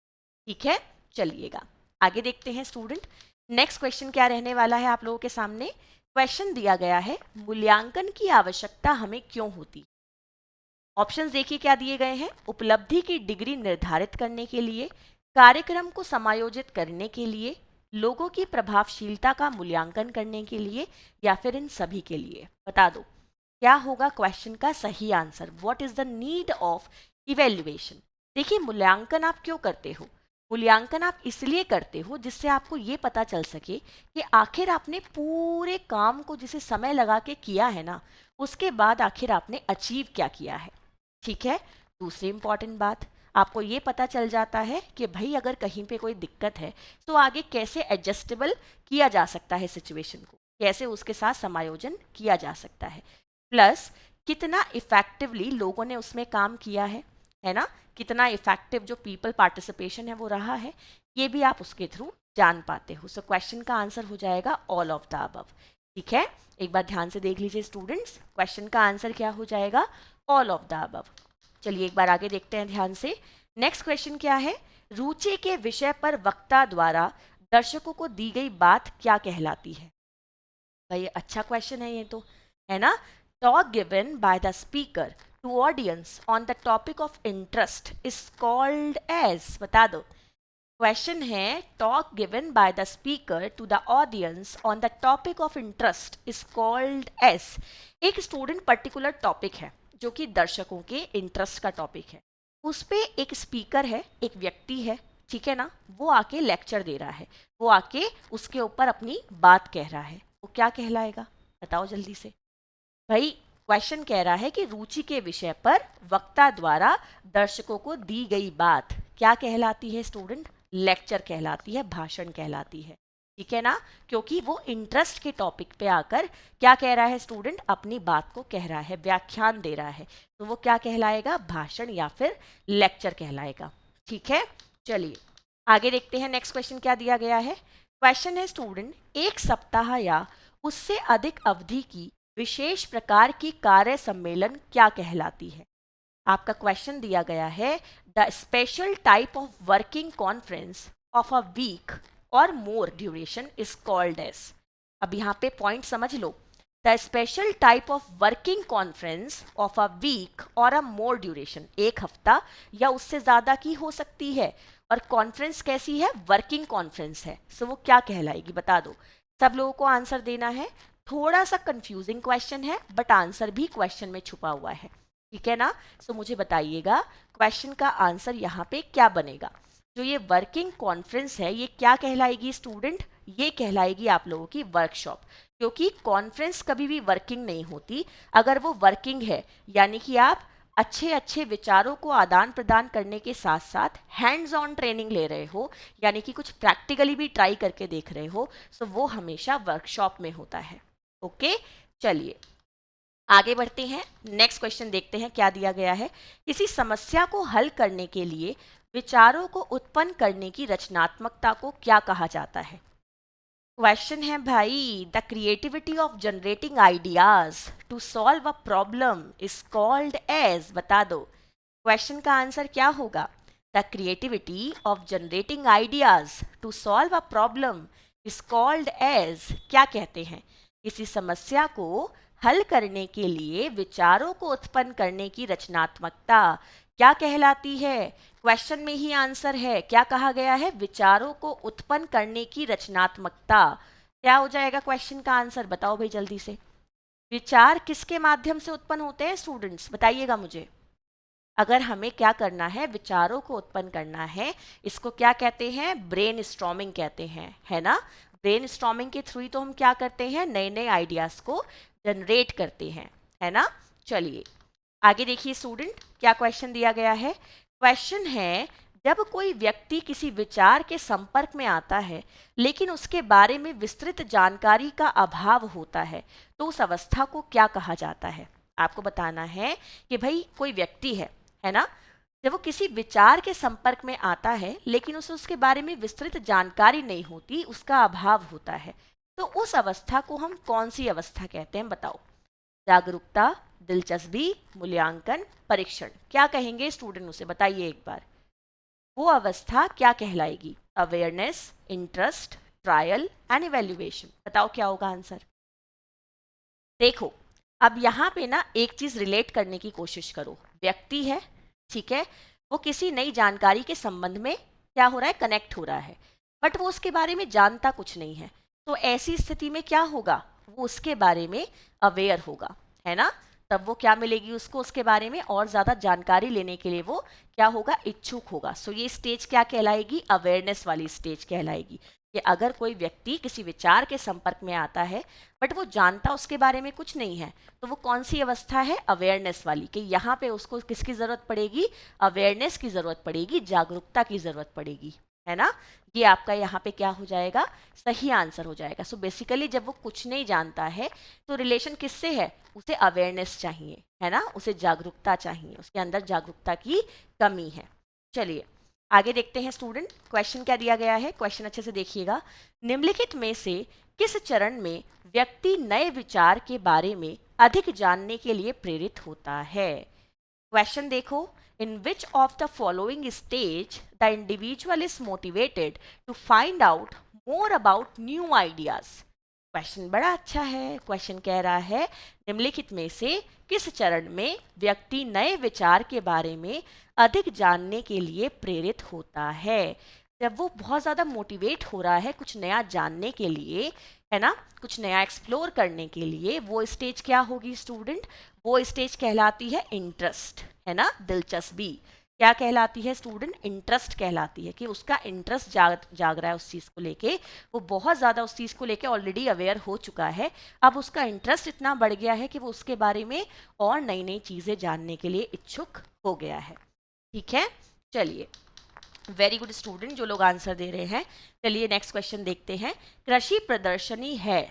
ठीक है, चलिएगा आगे देखते हैं स्टूडेंट। नेक्स्ट क्वेश्चन क्या रहने वाला है आप लोगों के सामने। क्वेश्चन दिया गया है मूल्यांकन की आवश्यकता हमें क्यों होती है। ऑप्शंस देखिए क्या दिए गए हैं, उपलब्धि की डिग्री निर्धारित करने के लिए, कार्यक्रम को समायोजित करने के लिए, लोगों की प्रभावशीलता का मूल्यांकन करने के लिए या फिर इन सभी के लिए। बता दो क्या होगा क्वेश्चन का सही answer, what is the need of evaluation. देखिए मूल्यांकन आप क्यों करते हो, मूल्यांकन आप इसलिए करते हो जिससे आपको ये पता चल सके कि आखिर आपने पूरे काम को जिसे समय लगा के किया है ना, उसके बाद आखिर आपने अचीव क्या किया है। ठीक है, दूसरी इंपॉर्टेंट बात, आपको ये पता चल जाता है कि भाई अगर कहीं पे कोई दिक्कत है तो आगे कैसे एडजस्टेबल किया जा सकता है सिचुएशन को, कैसे उसके साथ समायोजन किया जा सकता है, प्लस कितना इफेक्टिवली लोगों ने उसमें काम किया है ना, कितना इफेक्टिव जो पीपल पार्टिसिपेशन है वो रहा है, ये भी आप उसके थ्रू जान पाते हो। सो क्वेश्चन का आंसर हो जाएगा ऑल ऑफ द अबव। ठीक है, एक बार ध्यान से देख लीजिए स्टूडेंट्स, क्वेश्चन का आंसर क्या हो जाएगा, ऑल ऑफ द अबव। चलिए एक बार आगे देखते हैं ध्यान से। नेक्स्ट क्वेश्चन क्या है, रुचि के विषय पर वक्ता द्वारा दर्शकों को दी गई बात क्या कहलाती है। भाई अच्छा क्वेश्चन है ये तो, है ना। Talk given by the speaker to audience on the topic of interest is called as, बता दो। क्वेश्चन है talk given by the speaker to the audience on the topic of interest is called as. एक स्टूडेंट पर्टिकुलर टॉपिक है जो कि दर्शकों के इंटरेस्ट का टॉपिक है, उस पे एक स्पीकर है, एक व्यक्ति है, ठीक है ना, वो आके लेक्चर दे रहा है, वो आके उसके ऊपर अपनी बात कह रहा है, वो क्या कहलाएगा, बताओ जल्दी से। भाई क्वेश्चन कह रहा है कि रुचि के विषय पर वक्ता द्वारा दर्शकों को दी गई बात क्या कहलाती है स्टूडेंट, लेक्चर कहलाती है, भाषण कहलाती है। ठीक है ना, क्योंकि वो इंटरेस्ट के टॉपिक पे आकर क्या कह रहा है स्टूडेंट, अपनी बात को कह रहा है, व्याख्यान दे रहा है, तो वो क्या कहलाएगा, भाषण या फिर लेक्चर कहलाएगा। ठीक है, चलिए आगे देखते हैं। नेक्स्ट क्वेश्चन क्या दिया गया है। क्वेश्चन है स्टूडेंट, एक सप्ताह या उससे अधिक अवधि की विशेष प्रकार की कार्य सम्मेलन क्या कहलाती है। आपका क्वेश्चन दिया गया है, the special type of working conference of a week or more duration is called as. अब यहाँ पे पॉइंट समझ लो, the special type of working conference of a week or a more duration, एक हफ्ता या उससे ज्यादा की हो सकती है, और कॉन्फ्रेंस कैसी है, वर्किंग कॉन्फ्रेंस है, सो वो क्या कहलाएगी बता दो। सब लोगों को आंसर देना है। थोड़ा सा कंफ्यूजिंग क्वेश्चन है बट आंसर भी क्वेश्चन में छुपा हुआ है, ठीक है ना। सो मुझे बताइएगा क्वेश्चन का आंसर यहाँ पे क्या बनेगा। जो ये वर्किंग कॉन्फ्रेंस है ये क्या कहलाएगी स्टूडेंट, ये कहलाएगी आप लोगों की वर्कशॉप, क्योंकि कॉन्फ्रेंस कभी भी वर्किंग नहीं होती। अगर वो वर्किंग है यानी कि आप अच्छे अच्छे विचारों को आदान प्रदान करने के साथ साथ हैंड्स ऑन ट्रेनिंग ले रहे हो, यानी कि कुछ प्रैक्टिकली भी ट्राई करके देख रहे हो, सो वो हमेशा वर्कशॉप में होता है। ओके, चलिए आगे बढ़ते हैं। नेक्स्ट क्वेश्चन देखते हैं क्या दिया गया है। किसी समस्या को हल करने के लिए विचारों को उत्पन्न करने की रचनात्मकता को क्या कहा जाता है। क्वेश्चन है भाई, the creativity of generating ideas to solve a problem is called as, बता दो क्वेश्चन का आंसर क्या होगा। The creativity of generating ideas to solve a problem is called as, क्या कहते हैं, किसी समस्या को हल करने के लिए विचारों को उत्पन्न करने की रचनात्मकता क्या कहलाती है। क्वेश्चन में ही आंसर है, क्या कहा गया है, विचारों को उत्पन्न करने की रचनात्मकता। क्या हो जाएगा क्वेश्चन का आंसर, बताओ भाई जल्दी से। विचार किसके माध्यम से उत्पन्न होते हैं स्टूडेंट्स, बताइएगा मुझे। अगर हमें क्या करना है, विचारों को उत्पन्न करना है, इसको क्या कहते हैं, ब्रेन स्टॉर्मिंग कहते हैं, है ना। ब्रेन स्टॉर्मिंग के थ्रू ही तो हम क्या करते हैं, नए नए आइडियाज को जनरेट करते हैं, है ना। चलिए आगे देखिए स्टूडेंट, क्या क्वेश्चन दिया गया है। क्वेश्चन है, जब कोई व्यक्ति किसी विचार के संपर्क में आता है लेकिन उसके बारे में विस्तृत जानकारी का अभाव होता है तो उस अवस्था को क्या कहा जाता है। आपको बताना है कि भाई कोई व्यक्ति है ना, जब वो किसी विचार के संपर्क में आता है लेकिन उसे उसके बारे में विस्तृत जानकारी नहीं होती, उसका अभाव होता है, तो उस अवस्था को हम कौन सी अवस्था कहते हैं बताओ। जागरूकता, दिलचस्पी, मूल्यांकन, परीक्षण, क्या कहेंगे स्टूडेंट उसे बताइए एक बार। वो अवस्था क्या कहलाएगी, awareness, interest, trial and evaluation, बताओ क्या होगा आंसर। देखो अब यहाँ पे ना एक चीज रिलेट करने की कोशिश करो, व्यक्ति है, ठीक है, वो किसी नई जानकारी के संबंध में क्या हो रहा है, कनेक्ट हो रहा है, बट वो उसके बारे में जानता कुछ नहीं है, तो ऐसी स्थिति में क्या होगा, वो उसके बारे में अवेयर होगा, है ना। तब वो क्या मिलेगी उसको, उसके बारे में और ज्यादा जानकारी लेने के लिए वो क्या होगा, इच्छुक होगा। सो ये स्टेज क्या कहलाएगी, अवेयरनेस वाली स्टेज कहलाएगी। कि अगर कोई व्यक्ति किसी विचार के संपर्क में आता है बट वो जानता उसके बारे में कुछ नहीं है, तो वो कौन सी अवस्था है, अवेयरनेस वाली, कि यहाँ पे उसको किसकी जरूरत पड़ेगी, अवेयरनेस की जरूरत पड़ेगी, जागरूकता की जरूरत पड़ेगी, है ना। ये आपका यहाँ पे क्या हो जाएगा, सही आंसर हो जाएगा। सो बेसिकली जब वो कुछ नहीं जानता है तो रिलेशन किससे है, उसे अवेयरनेस चाहिए, है ना, उसे जागरूकता चाहिए, उसके अंदर जागरूकता की कमी है। चलिए आगे देखते हैं स्टूडेंट, क्वेश्चन क्या दिया गया है, क्वेश्चन अच्छे से देखिएगा। निम्नलिखित में से किस चरण में व्यक्ति नए विचार के बारे में अधिक जानने के लिए प्रेरित होता है। क्वेश्चन देखो, in which of the following stage the individual is motivated to find out more about new ideas. Question बड़ा अच्छा है, क्वेश्चन कह रहा है निम्नलिखित में से किस चरण में व्यक्ति नए विचार के बारे में अधिक जानने के लिए प्रेरित होता है। जब वो बहुत ज़्यादा मोटिवेट हो रहा है कुछ नया जानने के लिए, है ना, कुछ नया एक्सप्लोर करने के लिए, वो स्टेज क्या होगी स्टूडेंट, वो स्टेज कहलाती है इंटरेस्ट, है ना, दिलचस्पी। क्या कहलाती है स्टूडेंट, इंटरेस्ट कहलाती है, कि उसका इंटरेस्ट जाग रहा है उस चीज़ को लेके, वो बहुत ज़्यादा उस चीज़ को लेके ऑलरेडी अवेयर हो चुका है, अब उसका इंटरेस्ट इतना बढ़ गया है कि वो उसके बारे में और नई नई चीज़ें जानने के लिए इच्छुक हो गया है। ठीक है, चलिए वेरी गुड स्टूडेंट जो लोग आंसर दे रहे हैं। चलिए नेक्स्ट क्वेश्चन देखते हैं। कृषि प्रदर्शनी है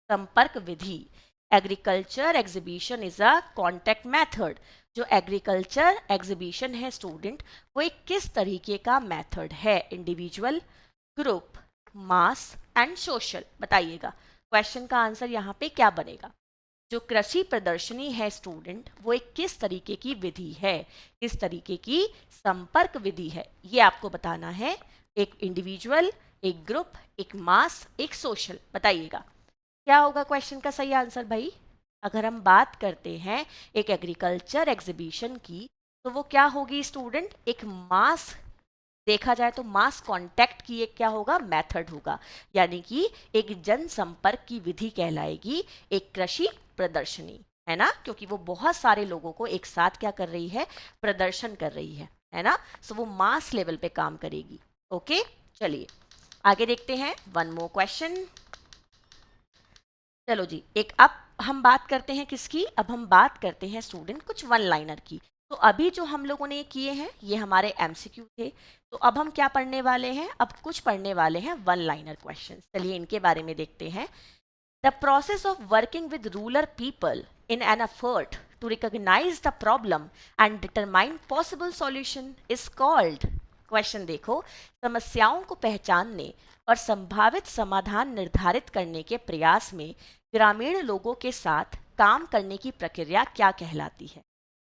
संपर्क विधि, agriculture exhibition is a contact method. जो एग्रीकल्चर एग्जीबिशन है स्टूडेंट, वो एक किस तरीके का मेथड है, individual, group, mass and social, बताइएगा। क्वेश्चन का आंसर यहाँ पे क्या बनेगा। जो कृषि प्रदर्शनी है स्टूडेंट, वो एक किस तरीके की विधि है, किस तरीके की संपर्क विधि है, ये आपको बताना है। एक इंडिविजुअल, एक ग्रुप, एक मास, एक सोशल, बताइएगा क्या होगा क्वेश्चन का सही आंसर भाई। अगर हम बात करते हैं एक एग्रीकल्चर एग्जीबिशन की, तो वो क्या होगी स्टूडेंट, एक मास, देखा जाए तो मास कांटेक्ट की एक क्या होगा, मेथड होगा, यानी कि एक जनसंपर्क की विधि कहलाएगी एक कृषि प्रदर्शनी, है ना, क्योंकि वो बहुत सारे लोगों को एक साथ क्या कर रही है, प्रदर्शन कर रही है ना। सो वो मास लेवल पे काम करेगी। ओके, चलिए आगे देखते हैं, वन मोर क्वेश्चन। चलो जी, एक अब हम बात करते हैं किसकी, अब हम बात करते हैं स्टूडेंट कुछ वन लाइनर की। तो अभी जो हम लोगों ने किए हैं ये हमारे एमसीक्यू थे, तो अब हम क्या पढ़ने वाले हैं, अब कुछ पढ़ने वाले हैं वन लाइनर क्वेश्चन। चलिए इनके बारे में देखते हैं। The process of working with rural people in an effort to recognize the problem and determine possible solution is called, question देखो, समस्याओं को पहचानने और संभावित समाधान निर्धारित करने के प्रयास में ग्रामीण लोगों के साथ काम करने की प्रक्रिया क्या कहलाती है।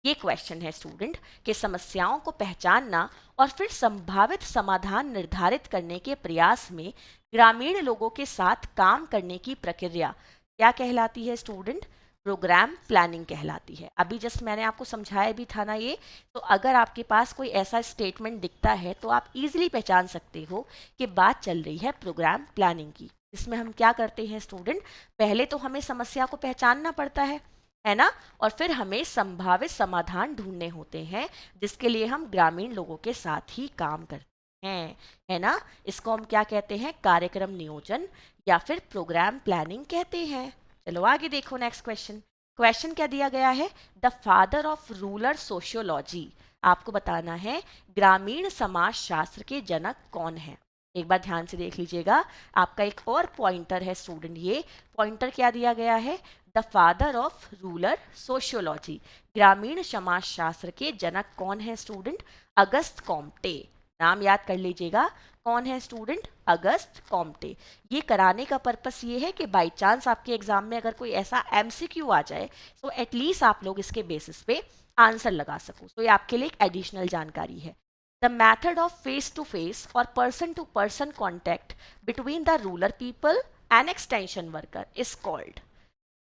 ये क्वेश्चन है स्टूडेंट कि समस्याओं को पहचानना और फिर संभावित समाधान निर्धारित करने के प्रयास में ग्रामीण लोगों के साथ काम करने की प्रक्रिया क्या कहलाती है स्टूडेंट, प्रोग्राम प्लानिंग कहलाती है। अभी जस्ट मैंने आपको समझाया भी था ना ये, तो अगर आपके पास कोई ऐसा स्टेटमेंट दिखता है तो आप इजीली पहचान सकते हो कि बात चल रही है प्रोग्राम प्लानिंग की। इसमें हम क्या करते हैं स्टूडेंट, पहले तो हमें समस्या को पहचानना पड़ता है ना, और फिर हमें संभावित समाधान ढूंढने होते हैं, जिसके लिए हम ग्रामीण लोगों के साथ ही काम करते हैं, है ना। इसको हम क्या कहते हैं, कार्यक्रम नियोजन या फिर प्रोग्राम प्लानिंग कहते हैं। चलो आगे देखो नेक्स्ट क्वेश्चन। क्वेश्चन क्या दिया गया है, the father of rural sociology, आपको बताना है ग्रामीण समाज शास्त्र के जनक कौन है। एक बार ध्यान से देख लीजिएगा, आपका एक और पॉइंटर है स्टूडेंट, ये पॉइंटर क्या दिया गया है, the father of rural sociology, ग्रामीण समाज शास्त्र के जनक कौन है स्टूडेंट, अगस्त कॉम्टे, नाम याद कर लीजिएगा, कौन है स्टूडेंट, अगस्त कॉम्टे। ये कराने का पर्पस ये है कि बाय चांस आपके एग्जाम में अगर कोई ऐसा एमसीक्यू आ जाए तो एटलीस्ट आप लोग इसके बेसिस पे आंसर लगा सको। तो ये आपके लिए एक एडिशनल जानकारी है। The method of face to face or person to person contact between the rural people and extension worker is called,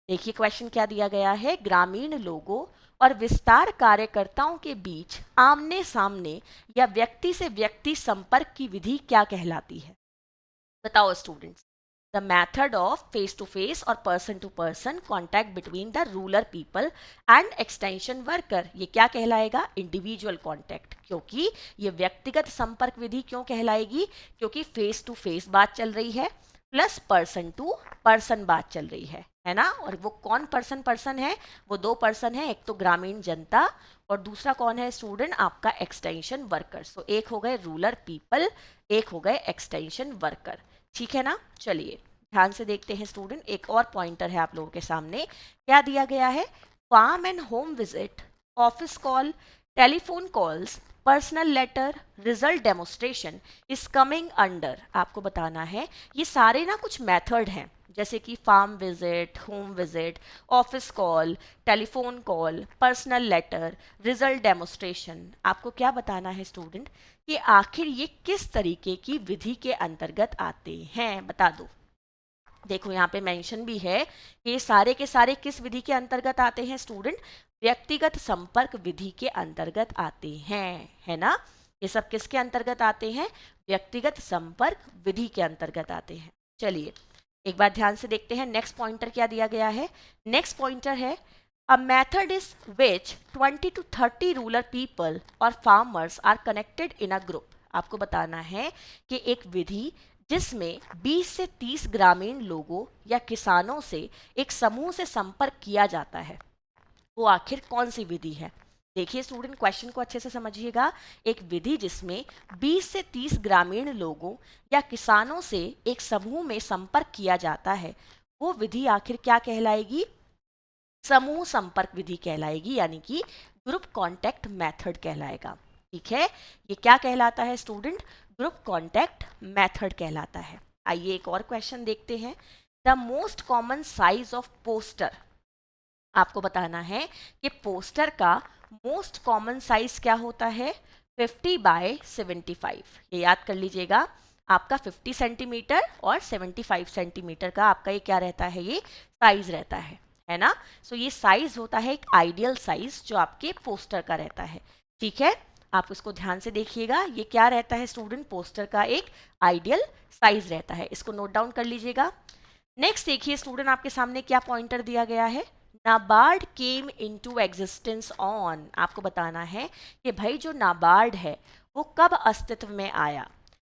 देखिए क्वेश्चन क्या दिया गया है, ग्रामीण लोगों और विस्तार कार्यकर्ताओं के बीच आमने सामने या व्यक्ति से व्यक्ति संपर्क की विधि क्या कहलाती है, बताओ students. The method of face to face or person to person contact between the rural people and extension worker, ये क्या कहलाएगा, इंडिविजुअल कॉन्टैक्ट, क्योंकि ये व्यक्तिगत संपर्क विधि क्यों कहलाएगी, क्योंकि फेस टू फेस बात चल रही है प्लस पर्सन टू पर्सन बात चल रही है ना। और वो कौन पर्सन पर्सन है, वो दो पर्सन है, एक तो ग्रामीण जनता और दूसरा कौन है स्टूडेंट, आपका एक्सटेंशन वर्कर। सो एक हो गए रूरल पीपल, एक हो गए एक्सटेंशन वर्कर, ठीक है ना। चलिए ध्यान से देखते हैं स्टूडेंट, एक और पॉइंटर है आप लोगों के सामने, क्या दिया गया है, farm and home visit, office call, telephone calls, personal letter, result demonstration is coming under, आपको बताना है ये सारे ना कुछ मेथड हैं, जैसे कि farm visit, home visit, office call, telephone call, personal letter, result demonstration, आपको क्या बताना है स्टूडेंट कि आखिर ये किस तरीके की विधि के अंतर्गत आते हैं, बता दो। देखो यहाँ पे मेंशन भी है कि ये सारे के सारे किस विधि के अंतर्गत आते हैं स्टूडेंट, व्यक्तिगत संपर्क विधि के अंतर्गत आते हैं, है ना। ये सब किसके अंतर्गत आते हैं, व्यक्तिगत संपर्क विधि के अंतर्गत आते हैं। चलिए एक बार ध्यान से देखते हैं नेक्स्ट पॉइंटर क्या दिया गया है। नेक्स्ट पॉइंटर है a method is which 20 to 30 rural people or farmers are connected in a group, आपको बताना है कि एक विधि जिसमें 20 से 30 ग्रामीण लोगों या किसानों से एक समूह से संपर्क किया जाता है, वो आखिर कौन सी विधि है। देखिए स्टूडेंट क्वेश्चन को अच्छे से समझिएगा, एक विधि जिसमें 20 से 30 ग्रामीण लोगों या किसानों से एक समूह में संपर्क किया जाता है, वो विधि आखिर क्या कहलाएगी, समूह संपर्क विधि कहलाएगी, यानी कि ग्रुप कॉन्टैक्ट मेथड कहलाएगा, ठीक है। ये क्या कहलाता है स्टूडेंट, ग्रुप कॉन्टैक्ट मेथड कहलाता है। आइए एक और क्वेश्चन देखते हैं। The most common size of poster, आपको बताना है कि पोस्टर का मोस्ट कॉमन साइज क्या होता है, 50/75। ये याद कर लीजिएगा, आपका 50 सेंटीमीटर और 75 सेंटीमीटर का आपका ये क्या रहता है, ये साइज रहता है ना। सो ये साइज होता है एक आइडियल साइज जो आपके पोस्टर का रहता है। ठीक है, आप इसको ध्यान से देखिएगा, ये क्या रहता है स्टूडेंट, पोस्टर का एक आइडियल साइज रहता है, इसको नोट डाउन कर लीजिएगा। नेक्स्ट देखिए स्टूडेंट, आपके सामने क्या पॉइंटर दिया गया है, NABARD came into existence on. आपको बताना है कि भाई जो नाबार्ड है वो कब अस्तित्व में आया।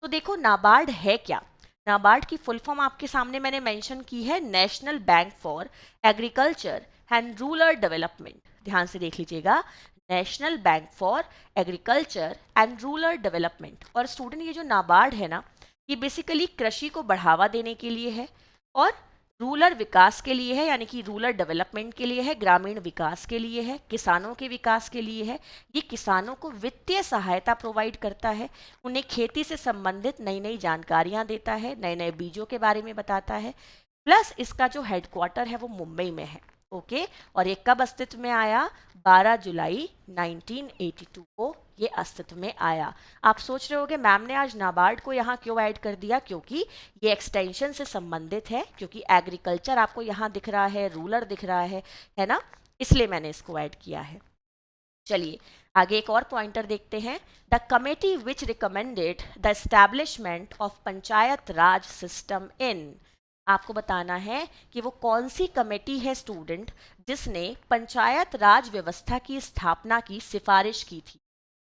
तो देखो नाबार्ड है क्या, नाबार्ड की फुल फॉर्म आपके सामने मैंने मेंशन की है, national bank for agriculture and rural development. ध्यान से देख लीजिएगा, national bank for agriculture and rural development. और स्टूडेंट ये जो नाबार्ड है ना, ये बेसिकली कृषि को बढ़ावा देने के लिए है और रूरल विकास के लिए है, यानी कि रूरल डेवलपमेंट के लिए है, ग्रामीण विकास के लिए है, किसानों के विकास के लिए है। ये किसानों को वित्तीय सहायता प्रोवाइड करता है, उन्हें खेती से संबंधित नई नई जानकारियां देता है, नए नए बीजों के बारे में बताता है। प्लस इसका जो हेडक्वार्टर है वो मुंबई में है। ओके, और ये कब अस्तित्व में आया, 12 जुलाई 1982 को ये अस्तित्व में आया। आप सोच रहे होगे मैम ने आज नाबार्ड को यहाँ क्यों ऐड कर दिया, क्योंकि ये एक्सटेंशन से संबंधित है, क्योंकि एग्रीकल्चर आपको यहाँ दिख रहा है, रूरल दिख रहा है ना, इसलिए मैंने इसको ऐड किया है। चलिए आगे एक और पॉइंटर देखते हैं, the committee which recommended the establishment of panchayat Raj system in. आपको बताना है कि वो कौन सी कमेटी है स्टूडेंट जिसने पंचायत राज व्यवस्था की स्थापना की सिफारिश की थी।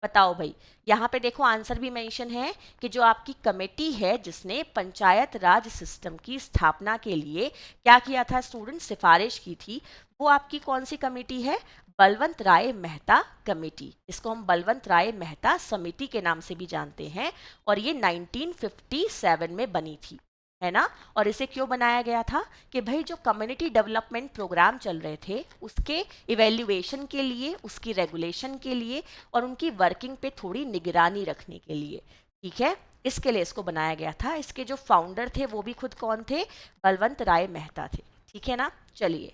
बताओ भाई, यहाँ पे देखो आंसर भी मेंशन है कि जो आपकी कमेटी है जिसने पंचायत राज सिस्टम की स्थापना के लिए क्या किया था स्टूडेंट, सिफारिश की थी, वो आपकी कौन सी कमेटी है, बलवंत राय मेहता कमेटी। इसको हम बलवंत राय मेहता समिति के नाम से भी जानते हैं, और ये 1957 में बनी थी, है ना। और इसे क्यों बनाया गया था कि भाई जो कम्युनिटी डेवलपमेंट प्रोग्राम चल रहे थे उसके इवेल्युएशन के लिए, उसकी रेगुलेशन के लिए और उनकी वर्किंग पे थोड़ी निगरानी रखने के लिए, ठीक है, इसके लिए इसको बनाया गया था। इसके जो फाउंडर थे वो भी खुद कौन थे, बलवंत राय मेहता थे, ठीक है ना। चलिए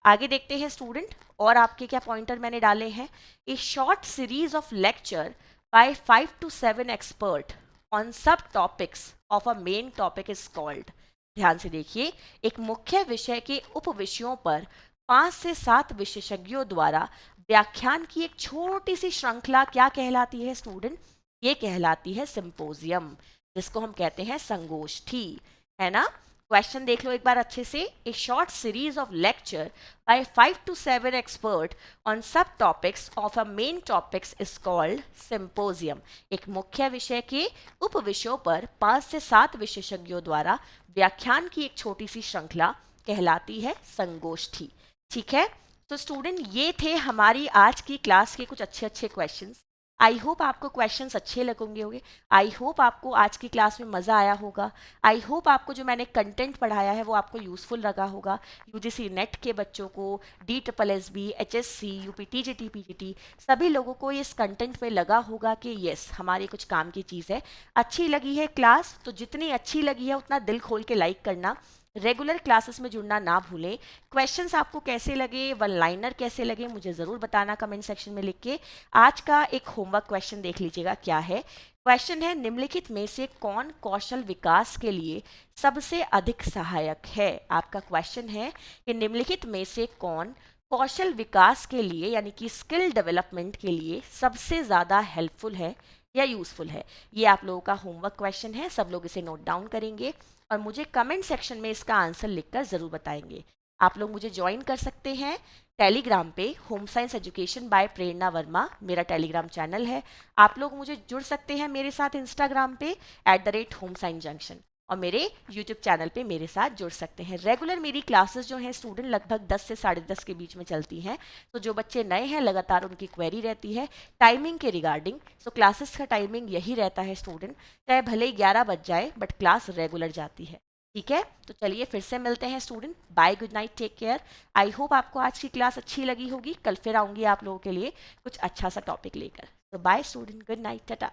आगे देखते हैं स्टूडेंट, और आपके क्या पॉइंटर मैंने डाले हैं, a short series of lecture by 5 to 7 expert on sub topics of a main topic is called. ध्यान से देखिए, एक मुख्य विषय के उप विषयों पर 5 से 7 विशेषज्ञों द्वारा व्याख्यान की एक छोटी सी श्रृंखला क्या कहलाती है स्टूडेंट, ये कहलाती है सिंपोजियम, जिसको हम कहते हैं संगोष्ठी, है ना। क्वेश्चन देख लो एक बार अच्छे से, a short series of lecture by 5 to 7 expert on sub topics of a main topics is called symposium. एक मुख्य विषय के उप विषयों पर 5 से 7 विशेषज्ञों द्वारा व्याख्यान की एक छोटी सी श्रृंखला कहलाती है संगोष्ठी, ठीक है। तो स्टूडेंट ये थे हमारी आज की क्लास के कुछ अच्छे अच्छे क्वेश्चंस। आई होप आपको क्वेश्चंस अच्छे लगेंगे होंगे, आई होप आपको आज की क्लास में मज़ा आया होगा, आई होप आपको जो मैंने कंटेंट पढ़ाया है वो आपको यूज़फुल लगा होगा। यूजीसी नेट के बच्चों को, DSSB, HSC, UPTGT, PGT सभी लोगों को इस कंटेंट में लगा होगा कि यस हमारी कुछ काम की चीज़ है। अच्छी लगी है क्लास तो जितनी अच्छी लगी है उतना दिल खोल के लाइक करना, रेगुलर क्लासेस में जुड़ना ना भूलें। क्वेश्चंस आपको कैसे लगे, वन लाइनर कैसे लगे, मुझे ज़रूर बताना कमेंट सेक्शन में लिख के। आज का एक होमवर्क क्वेश्चन देख लीजिएगा क्या है। क्वेश्चन है, निम्नलिखित में से कौन कौशल विकास के लिए सबसे अधिक सहायक है। आपका क्वेश्चन है कि निम्नलिखित में से कौन कौशल विकास के लिए यानी कि स्किल डेवलपमेंट के लिए सबसे ज़्यादा हेल्पफुल है या यूज़फुल है। ये आप लोगों का होमवर्क क्वेश्चन है, सब लोग इसे नोट डाउन करेंगे और मुझे कमेंट सेक्शन में इसका आंसर लिखकर ज़रूर बताएंगे। आप लोग मुझे ज्वाइन कर सकते हैं टेलीग्राम पे, होम साइंस एजुकेशन बाय प्रेरणा वर्मा मेरा टेलीग्राम चैनल है। आप लोग मुझे जुड़ सकते हैं मेरे साथ इंस्टाग्राम पे @homeScienceJunction, और मेरे यूट्यूब चैनल पे मेरे साथ जुड़ सकते हैं। रेगुलर मेरी क्लासेस जो हैं स्टूडेंट लगभग 10 से 10:30 के बीच में चलती हैं, तो जो बच्चे नए हैं लगातार उनकी क्वेरी रहती है टाइमिंग के रिगार्डिंग। सो क्लासेस का टाइमिंग यही रहता है स्टूडेंट, चाहे भले ही 11 बज जाए बट क्लास रेगुलर जाती है, ठीक है। तो चलिए फिर से मिलते हैं student, bye, good night, take care. I hope आपको आज की क्लास अच्छी लगी होगी, कल फिर आऊँगी आप लोगों के लिए कुछ अच्छा सा टॉपिक लेकर। तो bye student, good night, Tata.